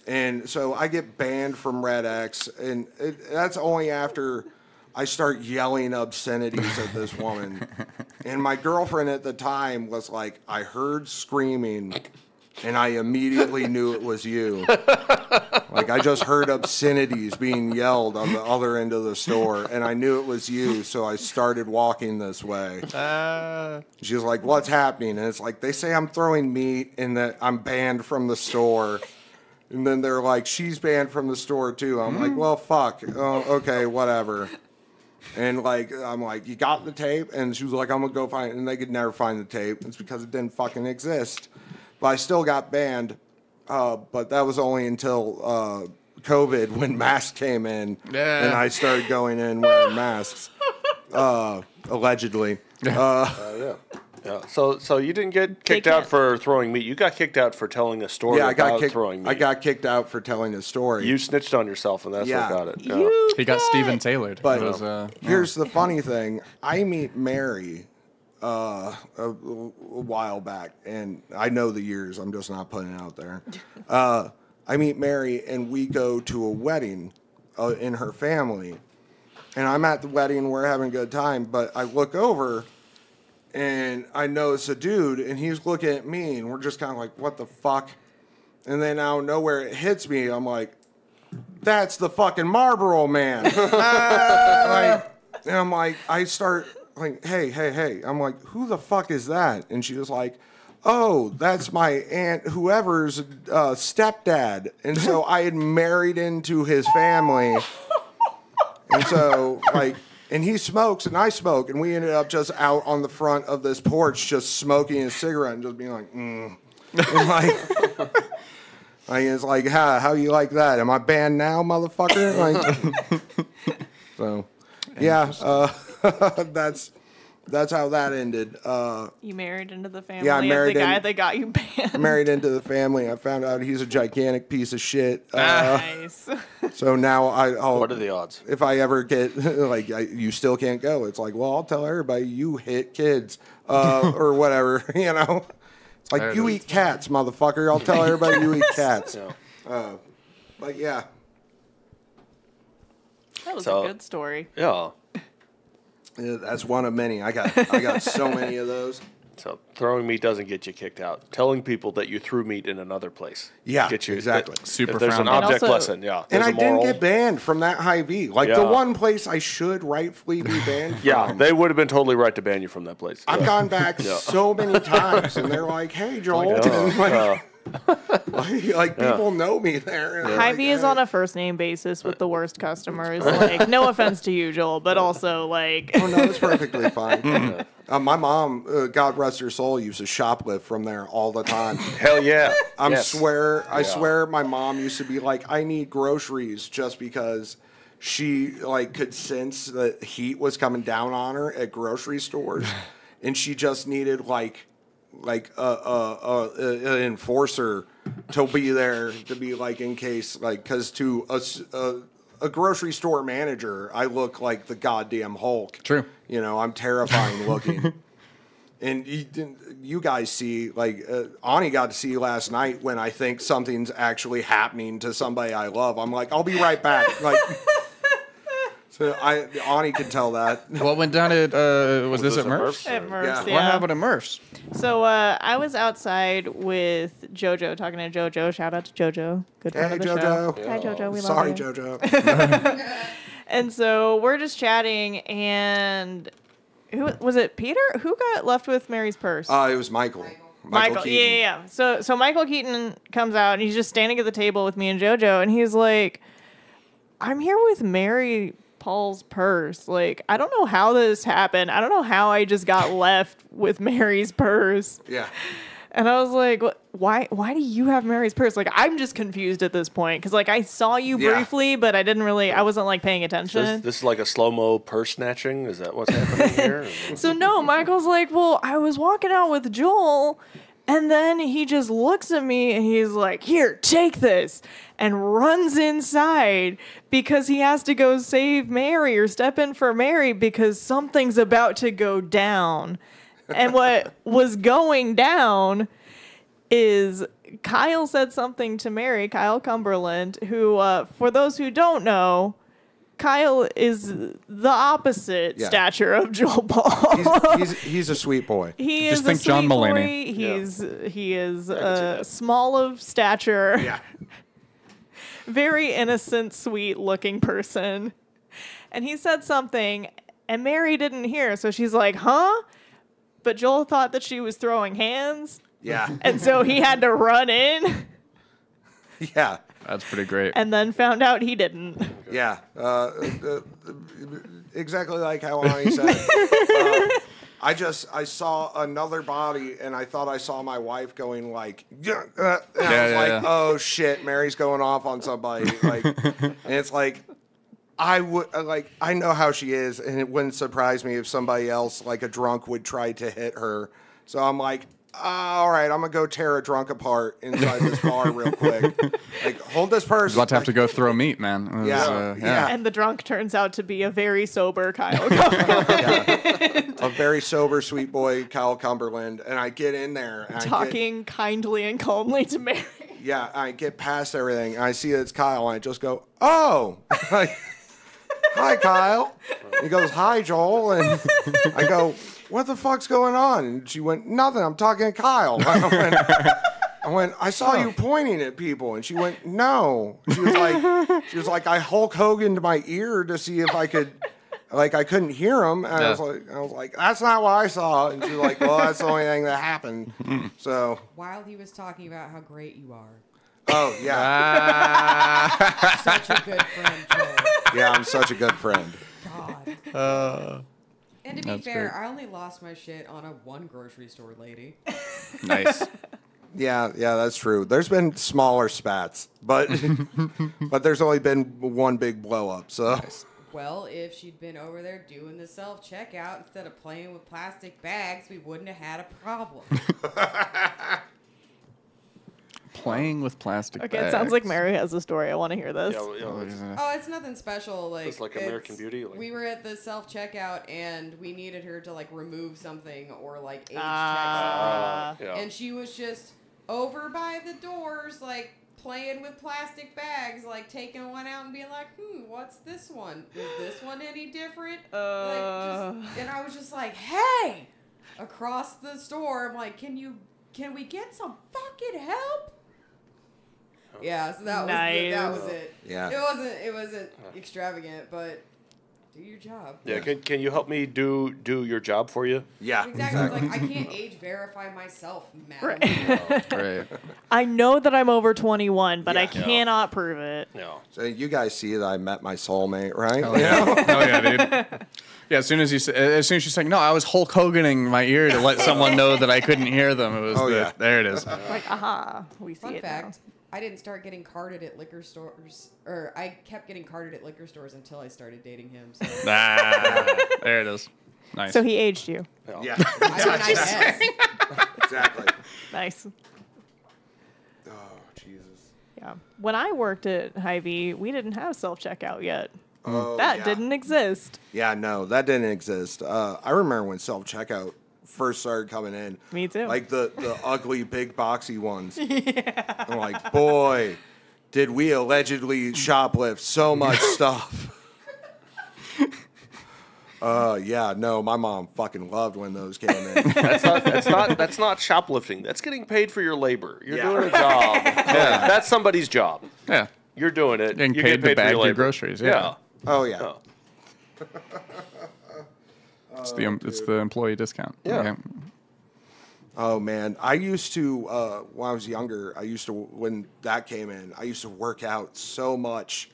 And so I get banned from Red X, and that's only after I start yelling obscenities at this woman. And my girlfriend at the time was like, I heard screaming, and I immediately knew it was you. Like, Like, I just heard obscenities being yelled on the other end of the store, and I knew it was you, so I started walking this way. She was like, what's happening? And it's like, they say I'm throwing meat and that I'm banned from the store. And then they're like, she's banned from the store, too. I'm like, well, fuck. Oh, okay, whatever. And, like, I'm like, you got the tape? And she was like, I'm going to go find it. And they could never find the tape. It's because it didn't fucking exist. But I still got banned. But that was only until COVID when masks came in. Yeah. And I started going in wearing masks. Allegedly. Yeah. So you didn't get kicked out for throwing meat. You got kicked out for telling a story about throwing meat. I got kicked out for telling a story. You snitched on yourself, and that's what got it. Yeah. He got Steven Tailored. But here's the funny thing. I meet Mary a while back, and I know the years. I'm just not putting it out there. I meet Mary, and we go to a wedding in her family. And I'm at the wedding. We're having a good time. But I look over, and I notice a dude, and he's looking at me, and we're just kind of like, what the fuck? And then out of nowhere, it hits me. I'm like, that's the fucking Marlboro Man. And I'm like, I start like, hey. I'm like, who the fuck is that? And she was like, oh, that's my aunt, whoever's stepdad. And so I had married into his family. And so, like, and he smokes and I smoke. And we ended up just out on the front of this porch just smoking a cigarette and just being like, And like, it's like, how you like that? Am I banned now, motherfucker? Like, so, yeah, that's how that ended. You married into the family Yeah, I married of the guy that got you banned. Married into the family. I found out he's a gigantic piece of shit. Nice. So now I'll. What are the odds? If I ever get like you still can't go, it's like, well, I'll tell everybody you hit kids or whatever. You know, it's like you eat cats, motherfucker. I'll tell everybody you eat cats. Yeah. But yeah. That was a good story. Yeah. Yeah, that's one of many. I got so many of those. So throwing meat doesn't get you kicked out. Telling people that you threw meat in another place. Yeah, get you, exactly. Super if there's an frowned object also- lesson, yeah. And there's I a didn't moral. get banned from that Hy-Vee. Like the Yeah. one place I should rightfully be banned from. Yeah, they would have been totally right to ban you from that place. I've gone back so many times, and they're like, "Hey, Joel," and like people know me there. and they're Hy-Vee like, is on a first name basis with the worst customers. Like, no offense to you, Joel, but also like, "Oh no, it's perfectly fine." My mom, God rest her soul, used to shoplift from there all the time. Hell yeah. I Yes. swear, my mom used to be like, "I need groceries," just because she like could sense the heat was coming down on her at grocery stores, and she just needed like an enforcer to be there to be like in case like because to a grocery store manager I look like the goddamn Hulk. True. You know, I'm terrifying looking. And you guys see, like, Ani got to see last night when I think something's actually happening to somebody I love. I'm like, I'll be right back. Like, so Ani could tell that. What went down at, was this at Murph's? at Murph's, Yeah. What happened at Murph's? So I was outside with JoJo, talking to JoJo. Shout out to JoJo, good friend Hey, of the JoJo. show. Hi, JoJo. We Sorry, love you. JoJo. And so we're just chatting, and who was it? Peter? Who got left with Mary's purse? It was Michael. Michael. Keaton. Yeah. So Michael Keaton comes out, and he's just standing at the table with me and JoJo, and he's like, "I'm here with Mary Paul's purse. Like, I don't know how this happened. I don't know how I just got left with Mary's purse." Yeah. And I was like, why do you have Mary's purse? Like, I'm just confused at this point. Because, like, I saw you Yeah. briefly, but I wasn't, like, paying attention. This is like a slow-mo purse snatching? Is that what's happening here? So, no, Michael's like, well, I was walking out with Joel, and then he just looks at me, and he's like, here, take this, and runs inside because he has to go save Mary or step in for Mary because something's about to go down. And what was going down is Kyle said something to Mary, Kyle Cumberland, who, for those who don't know, Kyle is the opposite stature of Joel Paul. He's a sweet boy. He Just is think a John sweet boy. Mulaney. He is small of stature. Yeah. very innocent, sweet-looking person. And he said something, and Mary didn't hear, so she's like, huh? But Joel thought that she was throwing hands, Yeah. and so he had to run in, Yeah. That's pretty great. and then found out he didn't. Yeah. Exactly like how Ani said it. I saw another body, and I thought I saw my wife going like, and I was like, oh shit, Mary's going off on somebody. Like, and it's like, I know how she is, and it wouldn't surprise me if somebody else, like a drunk, would try to hit her. So I'm like, all right, I'm gonna go tear a drunk apart inside this bar real quick. Like, hold this person. He's about to have to go throw meat, man. It was, Yeah. And the drunk turns out to be a very sober Kyle. A very sober, sweet boy, Kyle Cumberland, and I get in there, and Talking kindly and calmly to Mary. I get past everything, and I see that it's Kyle, and I just go, oh, like, hi, Kyle. He goes, hi, Joel, and I go, what the fuck's going on? And she went, nothing, I'm talking to Kyle. I went, I saw you pointing at people, and she went, no. She was like, I Hulk Hogan to my ear to see if I could. Like, I couldn't hear him, and I was like, that's not what I saw. And she was like, well, that's the only thing that happened. So While he was talking about how great you are. oh yeah, Such a good friend, Joel. yeah, I'm such a good friend. God. And to be That's fair, great. I only lost my shit on a one grocery store lady. Nice. Yeah, that's true. There's been smaller spats, but but there's only been one big blow up. So Well, if she'd been over there doing the self-checkout instead of playing with plastic bags, we wouldn't have had a problem. Playing with plastic Okay, bags. it sounds like Mary has a story. I want to hear this. Oh, it's nothing special. Like It's like American Beauty, like- we were at the self-checkout and we needed her to like remove something or like age check something. Yeah. And she was just over by the doors, like playing with plastic bags, like taking one out and being like, what's this one? Is this one any different? And I was just like, hey, across the store, I'm like, can we get some fucking help? Yeah, so that was it. Yeah. It wasn't extravagant, but do your job. Yeah, can you help me do your job for you? yeah, Exactly. I was like, I can't age verify myself, madam. Great. I know that I'm over 21, but I cannot prove it. No. So you guys see that I met my soulmate, right? Oh yeah, dude. Yeah, as soon as she's saying, no, I was Hulk Hoganing my ear to let someone know that I couldn't hear them. It was there it is. Like, aha, we see Fun it fact, I didn't start getting carded at liquor stores, or I kept getting carded at liquor stores until I started dating him. So. There it is. Nice. So he aged you. Yeah, I mean, I guess. exactly. Nice. Oh Jesus. Yeah. When I worked at Hy-Vee, we didn't have self-checkout yet. Oh, That yeah. didn't exist. Yeah, no, that didn't exist. I remember when self-checkout first started coming in. Me too. Like the ugly, big, boxy ones. Yeah. I'm like, boy, did we allegedly shoplift so much stuff. Yeah, no, my mom fucking loved when those came in. That's not shoplifting. That's getting paid for your labor. You're Yeah. doing a job. Yeah. That's somebody's job. yeah. You're doing it. Getting you paid get to bag for your your labor. groceries, yeah. Oh, yeah. Oh. It's the employee discount. Yeah. Okay. Oh man, I used to when I was younger. When that came in, I used to work out so much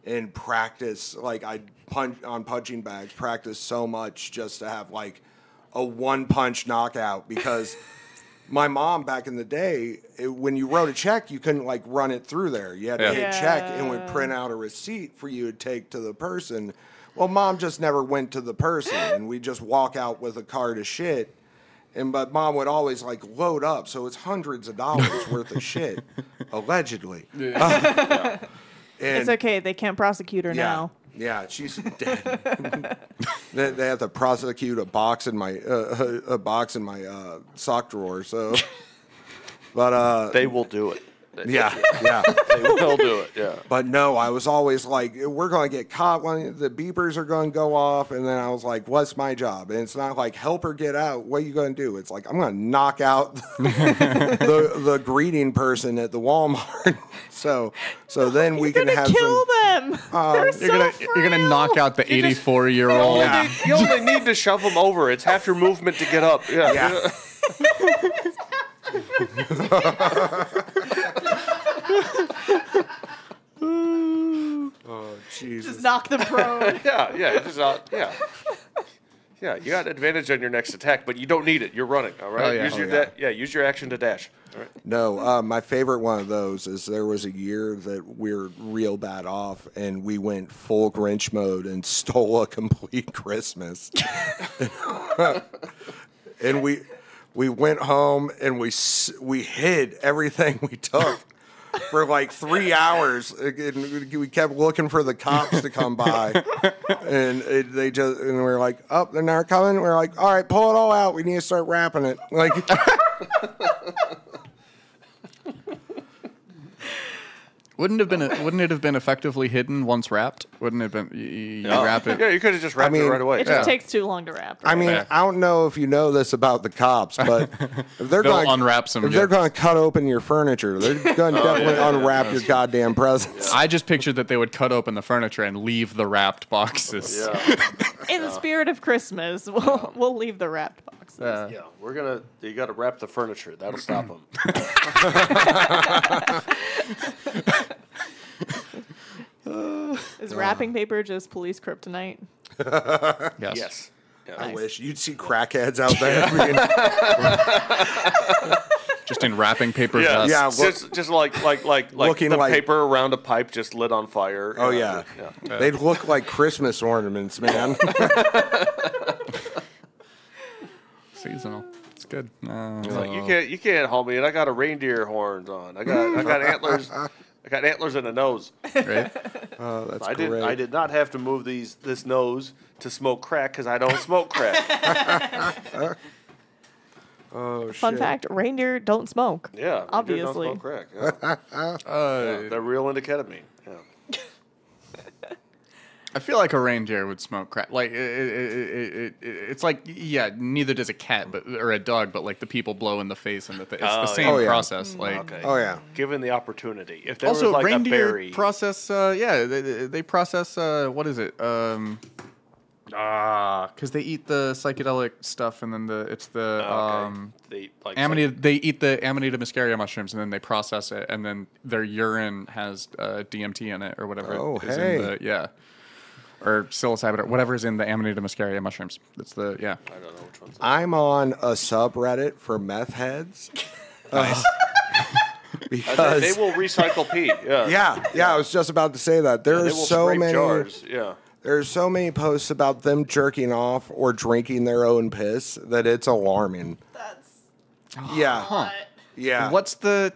and practice. Like I'd punch on punching bags, practice so much just to have like a one punch knockout. Because my mom back in the day, when you wrote a check, you couldn't like run it through there. You had to hit check and would print out a receipt for you to take to the person. Well, mom just never went to the person, and we just walk out with a cart of shit. But mom would always like load up, so it's hundreds of dollars worth of shit, allegedly. And It's okay. They can't prosecute her now. yeah, she's dead. They have to prosecute a box in my sock drawer. So, but They will do it. Yeah, yeah. They will do it. Yeah. But no, I was always like, we're going to get caught when the beepers are going to go off. And then I was like, what's my job? And it's not like help her get out. What are you going to do? It's like, I'm going to knock out the greeting person at the Walmart. so then we can have kill some. them. They're so You're gonna knock out the 84-year-old. Yeah. You only need to shove them over. It's half your movement to get up. Yeah. Yeah. Oh, Jesus. Just knock them prone. Yeah. Yeah, you got advantage on your next attack, but you don't need it. You're running, all right? Oh, yeah. Use your action to dash. All right. No, my favorite one of those is there was a year that we were real bad off, and we went full Grinch mode and stole a complete Christmas. And we went home and we hid everything we took for like 3 hours. And we kept looking for the cops to come by, and we were like, "Oh, they're not coming." We're like, "All right, pull it all out. We need to start wrapping it." Like. Wouldn't it have been effectively hidden once wrapped? Wouldn't it have been you wrap it? Yeah, you could have just wrapped it right away. It just takes too long to wrap. I mean, Yeah. I don't know if you know this about the cops, but if they're They'll going unwrap some if they're gifts. going to cut open your furniture, they're going to definitely unwrap your goddamn presents. I just pictured that they would cut open the furniture and leave the wrapped boxes. Yeah. In the spirit of Christmas, we'll leave the wrapped boxes. Yeah, you got to wrap the furniture. That'll stop them. Is wrapping paper just police kryptonite? Yes. Yeah. I wish you'd see crackheads out there. Just in wrapping paper Yeah, vests. Yeah. just like Looking the like- paper around a pipe just lit on fire. Oh yeah. They'd look like Christmas ornaments, man. Seasonal. It's good. It's like, you can't hold me, and I got a reindeer horns on. I got antlers. I got antlers and a nose. Right? Oh, that's I great. did not have to move this nose to smoke crack because I don't smoke crack. Oh, Fun shit. fact: reindeer don't smoke. Yeah, reindeer don't Obviously. smoke crack. Yeah. Yeah, they're real into ketamine. Yeah. I feel like a reindeer would smoke crack. Like it's like neither does a cat, or a dog, but like the people blow in the face, and it's the same Oh, yeah. process. Like Okay. Oh yeah. Given the opportunity, if there also was like a reindeer berry, process. They process. What is it? Because they eat the psychedelic stuff, and then they like They eat the Amanita muscaria mushrooms, and then they process it, and then their urine has DMT in it, or whatever. Oh, is hey. in the, or psilocybin, or whatever is in the Amanita muscaria mushrooms. That's the I don't know which one's. I'm on a subreddit for meth heads. nice. Because They will recycle pee. Yeah. yeah, I was just about to say that. They There's will so scrape many jars. Yeah. there's so many posts about them jerking off or drinking their own piss that it's alarming. That's Yeah. Yeah. What's the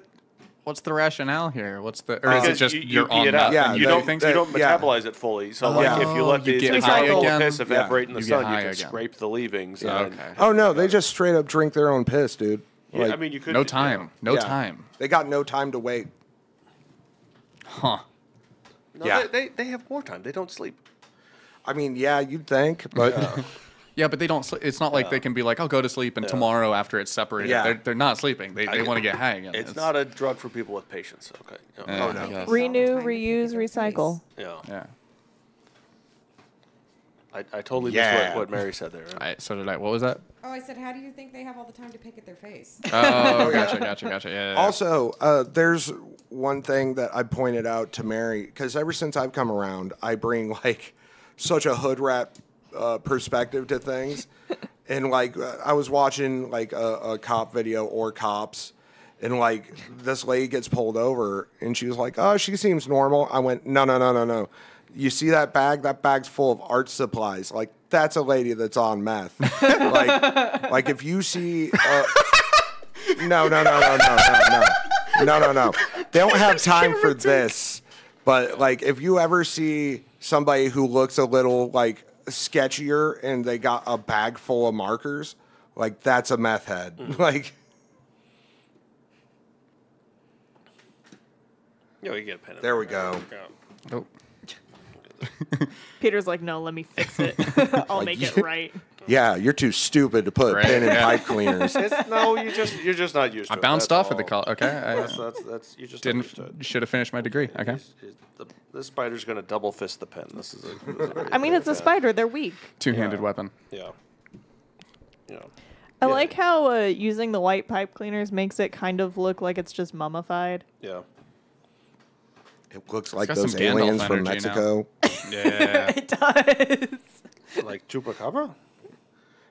rationale here? Or is it Because just you you're pee on it out. meth Yeah, and you do don't things? you don't Yeah. metabolize it fully. So like if you let you the get high chemical again. piss evaporate in the You sun, get you high can again. scrape the leavings. Yeah, and, okay. Oh no, they just straight up drink their own piss, dude. Yeah, Like, I mean you could No time. No yeah. time. They got no time to wait. Huh. No, Yeah. they have more time. They don't sleep. I mean, yeah, you'd think, but Yeah, but they don't. It's not like they can be like, "I'll go to sleep," and tomorrow after it's separated, Yeah. they're not sleeping. They want to get high again. It's not a drug for people with patience. Okay. Yeah, no. I guess. renew, Time to reuse, pick their recycle. Yeah. Yeah. I totally Yeah. missed what Mary said there. So did I. What was that? Oh, I said, how do you think they have all the time to pick at their face? Oh, gotcha. Yeah. also, there's one thing that I pointed out to Mary because ever since I've come around, I bring like such a hood rat perspective to things, and like I was watching like a cop video or cops, and like this lady gets pulled over, and she was like, "Oh, she seems normal." I went, "No. You see that bag? That bag's full of art supplies. Like that's a lady that's on meth. like if you see." No. They don't have time for this. But like, if you ever see somebody who looks a little like sketchier and they got a bag full of markers, like that's a meth head. Like, Yeah, you get a pen. There we go. Yeah. Oh. Peter's like, no, let me fix it. I'll make it right. Yeah, you're too stupid to put Right, a pin in yeah. pipe cleaners. No, you're just not used to I it. bounced That's off at the all. call. Okay. That's you just Didn't understood. should have finished my degree. Okay. This spider's gonna double fist the pen. This is a I mean, it's a spider. They're weak. Two-handed weapon. Yeah. Yeah. I Yeah. like how using the white pipe cleaners makes it kind of look like it's just mummified. Yeah. It looks like got those some Gandalf aliens from energy now. Mexico. Yeah. It does. Like Chupacabra?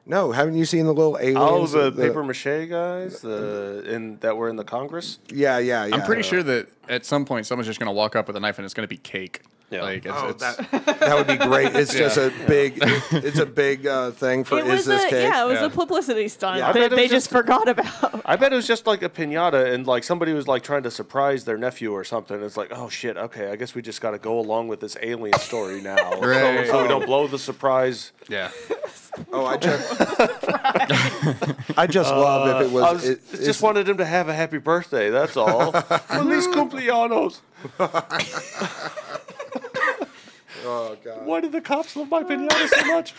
No, haven't you seen the little aliens? Oh, the paper mache guys, that were in the Congress. Yeah. I'm pretty sure that at some point someone's just gonna walk up with a knife and it's gonna be cake. Yeah. Like it's, Oh, it's that would be great. It's just a big, it's a big thing for It is was this cake? yeah, it was Yeah. a publicity stunt Yeah. I that bet it they was just just- forgot about. I bet it was just like a pinata, and like somebody was like trying to surprise their nephew or something. It's like, oh shit, okay, I guess we just got to go along with this alien story now, Right. so we don't blow the surprise. yeah. Oh, I just love if it was. I was, it's just wanted him to have a happy birthday. That's all. Feliz cumpleaños. Oh god. Why did the cops love my pinata so much?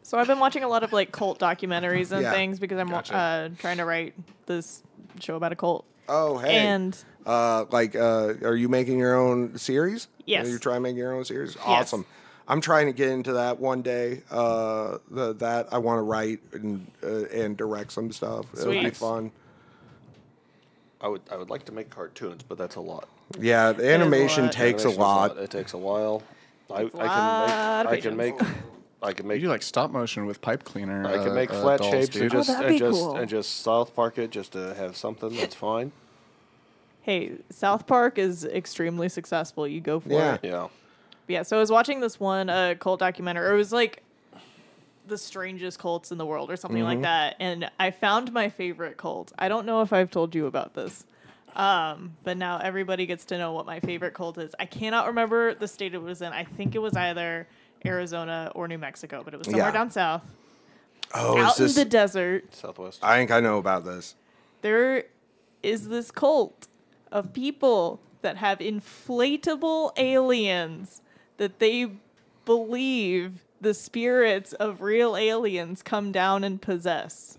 So I've been watching a lot of like cult documentaries and Yeah. things because I'm Gotcha. trying to write this show about a cult. Oh, hey. And are you making your own series? Yes. Are you trying to make your own series? Awesome. I'm trying to get into that one day. That I want to write and direct some stuff. It'll be Sweet. fun. I would like to make cartoons, but that's a lot. Yeah, the animation lot. takes a Animation's lot. It takes a while. I lot of can make You do like stop motion with pipe cleaner. I can make flat dolls, shapes dude. and just that'd be cool. and just South Park it just to have something. That's fine. hey, South Park is extremely successful. You go for Yeah. it. Yeah. Yeah, so I was watching this one cult documentary. Or it was like the strangest cults in the world or something like that. And I found my favorite cult. I don't know if I've told you about this. But now everybody gets to know what my favorite cult is. I cannot remember the state it was in. I think it was either Arizona or New Mexico, but it was somewhere Yeah. down south. Oh, out is this? in the desert, Southwest. I think I know about this. there is this cult of people that have inflatable aliens that they believe the spirits of real aliens come down and possess.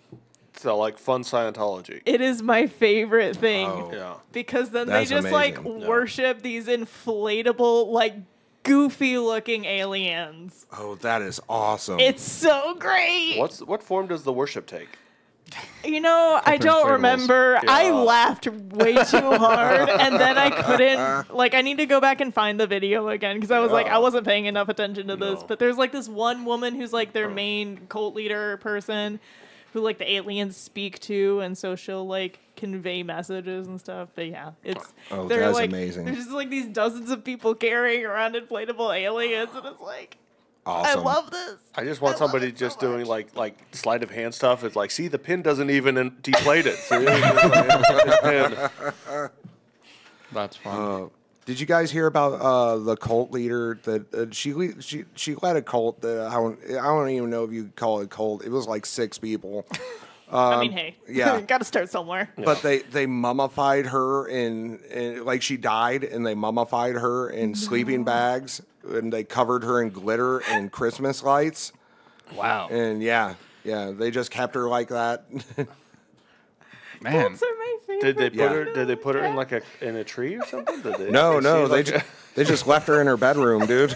So like fun Scientology. It is my favorite thing. Oh. Yeah. Because then That's they just like amazing. Yeah. worship these inflatable, like goofy looking aliens. Oh, that is awesome. It's so great. What form does the worship take? You know, I don't inflatables. remember. I Yeah. laughed way too hard, and then I couldn't. Like, I need to go back and find the video again because I was like, I wasn't paying enough attention to this. No. But there's like this one woman who's like their main cult leader person, who like the aliens speak to, and so she'll like convey messages and stuff. But yeah, it's Oh, they're that's like amazing. there's just like these dozens of people carrying around inflatable aliens, and it's like awesome. I love this. I just want I love somebody it so just doing much. like sleight of hand stuff. It's like, see, the pin doesn't even deflate it. So it's pin. That's fun. Did you guys hear about the cult leader that she led a cult that I don't even know if you could call it a cult. It was like 6 people. I mean, hey, yeah. got to start somewhere. But they mummified her in like she died, and they mummified her in sleeping bags, and they covered her in glitter and Christmas lights, Wow. and yeah, they just kept her like that. Man. Those are my favorite. Did they put her in like in a tree or something? Did they, No, did she, like, they just left her in her bedroom, dude.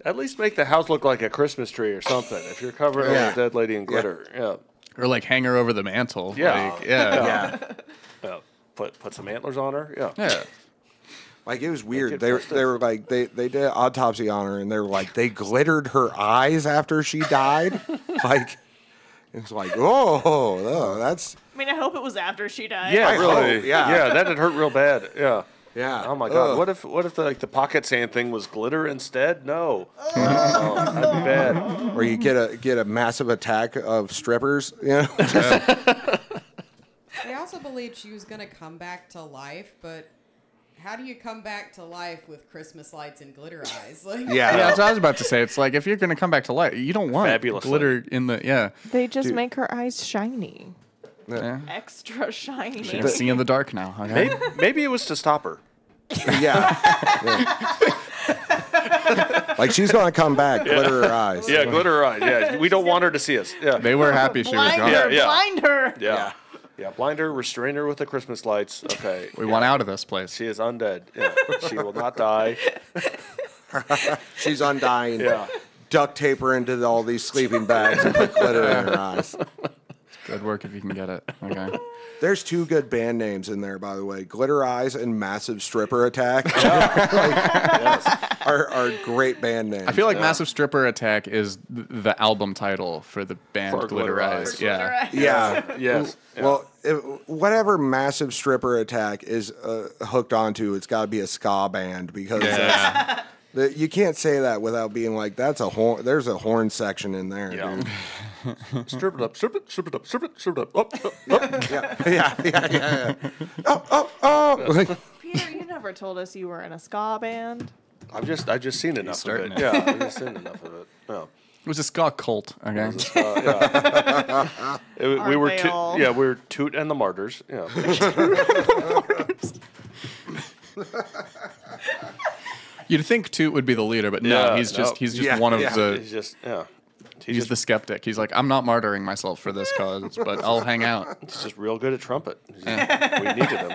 at least make the house look like a Christmas tree or something. If you're covering Yeah. a dead lady in glitter, yeah. Or like hang her over the mantle. Yeah. Like, yeah. Yeah. Put some antlers on her, yeah. Yeah. Like it was weird. it They festive. were like they did an autopsy on her, and they were like they glittered her eyes after she died. Like it's like oh, that's I mean, I hope it was after she died. Yeah, I really. hope, yeah. That'd hurt real bad. Yeah. yeah. Oh my god. Ugh. What if the pocket sand thing was glitter instead? No. Oh, that'd be bad. Or you get a massive attack of strippers, you know? They also believed she was going to come back to life, but how do you come back to life with Christmas lights and glitter eyes? Like, Yeah, that's what I was about to say. It's like if you're gonna come back to life, you don't want Fabulously. glitter in the They just make her eyes shiny. Yeah. Extra shiny. She can see in the dark now. Okay. Maybe it was to stop her. Yeah. Like she's gonna come back, glitter her eyes. Yeah, glitter her eyes. Yeah, we don't want her to see us. Yeah. They were happy she was Blind gone. her, Yeah. blind her. Yeah. Yeah, blind her, restrain her with the Christmas lights. Okay. We want out of this place. She is undead. Yeah. She will not die. She's undying. Yeah. Duct tape her into all these sleeping bags and put glitter in her eyes. Good work if you can get it. Okay. There's 2 good band names in there, by the way. Glitter Eyes and Massive Stripper Attack are great band names. I feel like Massive Stripper Attack is the album title for the band For Glitter Glitter Eyes. Eyes. Yeah. Yeah. Yes. Well, whatever Massive Stripper Attack is hooked onto, it's got to be a ska band because you can't say that without being like, that's a horn. There's a horn section in there, Yeah. dude. Strip it up, strip it, strip it up, strip it, strip it up. Up, up, up. Yeah. Oh. Like, Peter, you never told us you were in a ska band. I've just seen enough of starting it. it. Yeah, I've just seen enough of it. Yeah. It was a ska cult. Okay. Yeah. We were they all? we were Toot and the Martyrs. Yeah. You'd think Toot would be the leader, but no, Yeah, he's just Yeah, one of yeah. the. He's just He's the skeptic. He's like, I'm not martyring myself for this cause, but I'll hang out. He's just real good at trumpet. We needed him.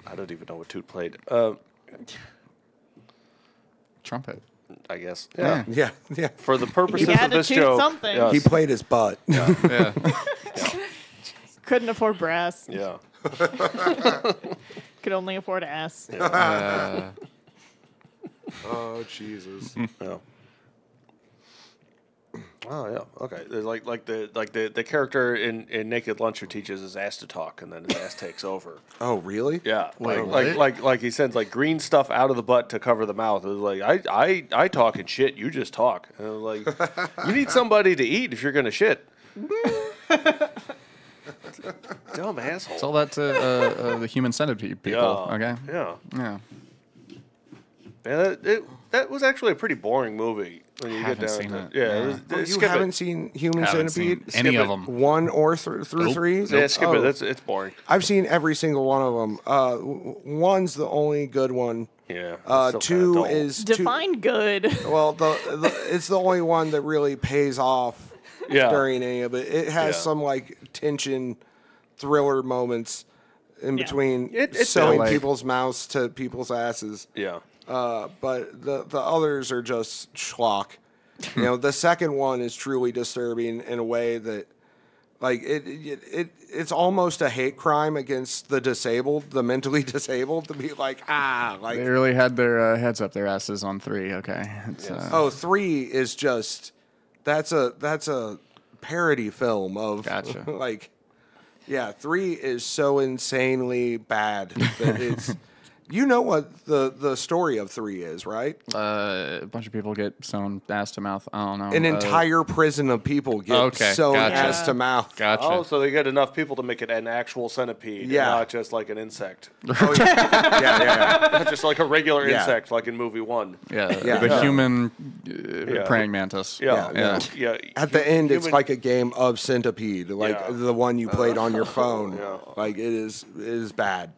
I don't even know what Toot played. Trumpet. I guess. Yeah. yeah. For the purposes had of to this toot joke. something. Yes. He played his butt. Yeah. Couldn't afford brass. Yeah. Could only afford ass. Oh, Jesus. Yeah. Oh yeah. Okay. There's like the character in Naked Lunch who teaches his ass to talk and then his ass takes over. Oh, really? Yeah. Wait, like he sends like green stuff out of the butt to cover the mouth. It was like I talk and shit, you just talk. And I was like, you need somebody to eat if you're gonna shit. Dumb asshole. Tell that to the human centipede people. Yeah. Okay. Yeah. Yeah. Yeah, that was actually a pretty boring movie when you Haven't get down seen to it. Yeah, Yeah. it was, Oh, you skip haven't it. seen Human Haven't Centipede? seen any Skip of it. them. 1 or through 3? Yeah, skip Oh. it. It's boring. I've seen every single one of them. 1's the only good one. Yeah. it's still 2 kinda dull. is Define good. well, it's the only one that really pays off Yeah. during any of it. It has Yeah. some like tension, thriller moments in Yeah. between It's sewing like- people's mouths to people's asses. Yeah. But the others are just schlock. You know, the second one is truly disturbing in a way that, like, it's almost a hate crime against the disabled, the mentally disabled, to be like, like, They really had their heads up their asses on 3. Okay. It's, oh, 3 is just that's a parody film of Gotcha. like, yeah, 3 is so insanely bad that it's. You know what the story of 3 is, right? a bunch of people get sewn ass to mouth. I don't know. An entire prison of people get Okay, sewn gotcha. ass to mouth. Gotcha. Oh, so they get enough people to make it an actual centipede, Yeah. and not just like an insect, Oh, yeah. not just like a regular Yeah. insect, like in movie 1. Yeah. Yeah. The Yeah. human Yeah. praying mantis. Yeah, Yeah. yeah. At the end, it's Human- like a game of Centipede, like Yeah. the one you played on your phone. Yeah. Like it is bad.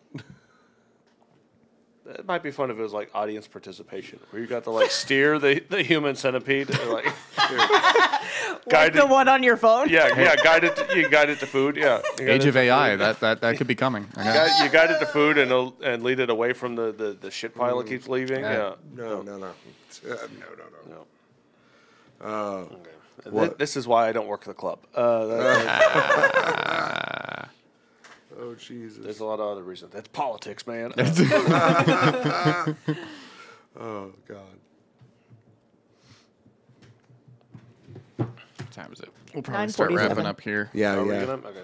It might be fun if it was like audience participation, where you got to like steer the human centipede, or, like Like the one on your phone? guide it to food. Yeah, you guide Age it of to AI. food. That could be coming. Okay? You guide it to food and lead it away from the shit pile it keeps leaving. Yeah. Yeah. No. Okay. This is why I don't work the club. Oh Jesus. There's a lot of other reasons. That's politics, man. Oh God. What time is it? We'll probably start 9:47. wrapping up here. Yeah, Are we yeah. gonna? Okay.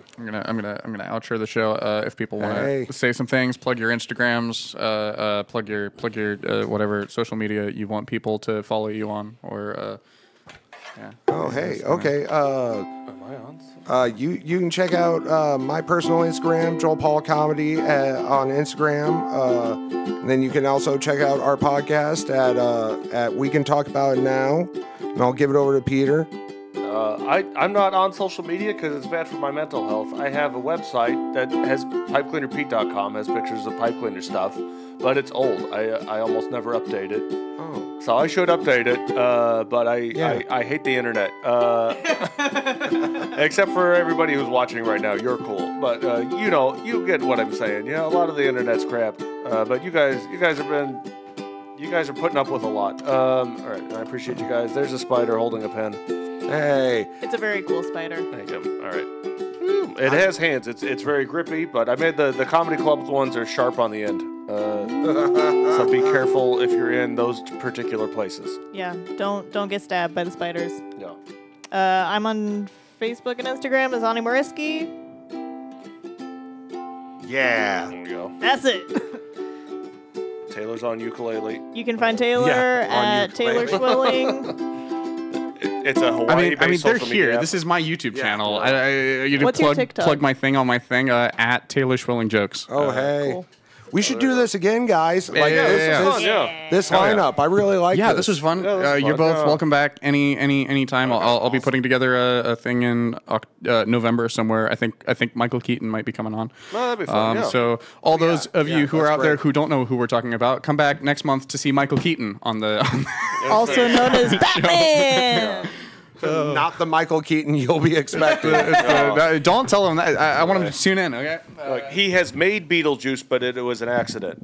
I'm gonna outro the show. If people want to Hey. say some things, plug your Instagrams, plug your whatever social media you want people to follow you on, or yeah. Oh hey. Okay. Am I on? You can check out my personal Instagram, Joel Paul Comedy, on Instagram. And then you can also check out our podcast at We Can Talk About It Now. And I'll give it over to Peter. I'm not on social media because it's bad for my mental health. I have a website that has pipecleanerpete.com, has pictures of pipe cleaner stuff, but it's old. I almost never update it. Oh. So I should update it, but I hate the internet. Except for everybody who's watching right now, you're cool. But you get what I'm saying. A lot of the internet's crap. But you guys are putting up with a lot. All right, I appreciate you guys. There's a spider holding a pen. Hey. It's a very cool spider. Thank you. All right. It has hands. It's very grippy, but I made the comedy club ones are sharp on the end. So be careful if you're in those particular places. Yeah, don't get stabbed by the spiders. No. I'm on Facebook and Instagram as Ani Moriski. Yeah. There you go. That's it. Taylor's on ukulele. You can find Taylor Yeah, on at Taylor ukulele. Schwilling. It's a Hawaii-based I mean, they're social here. media This is my YouTube Yeah. channel. You What's your TikTok? plug my thing on my thing at Taylor Schwilling Jokes. Oh, hey. Cool. We should do this again, guys. Yeah, yeah, yeah. Fun, yeah. This Oh, yeah. lineup. I really like Yeah, this. this was fun. Yeah, this was You're fun, both yeah. welcome back any time. I'll be putting together a thing in November somewhere. I think Michael Keaton might be coming on. No, that'd be fun. Yeah. So all those of you who are that's out there great. who don't know who we're talking about, come back next month to see Michael Keaton on the. Also known as Batman. Not the Michael Keaton you'll be expecting. Don't tell him that. I want him to tune in. Okay. Like, he has made Beetlejuice, but it was an accident.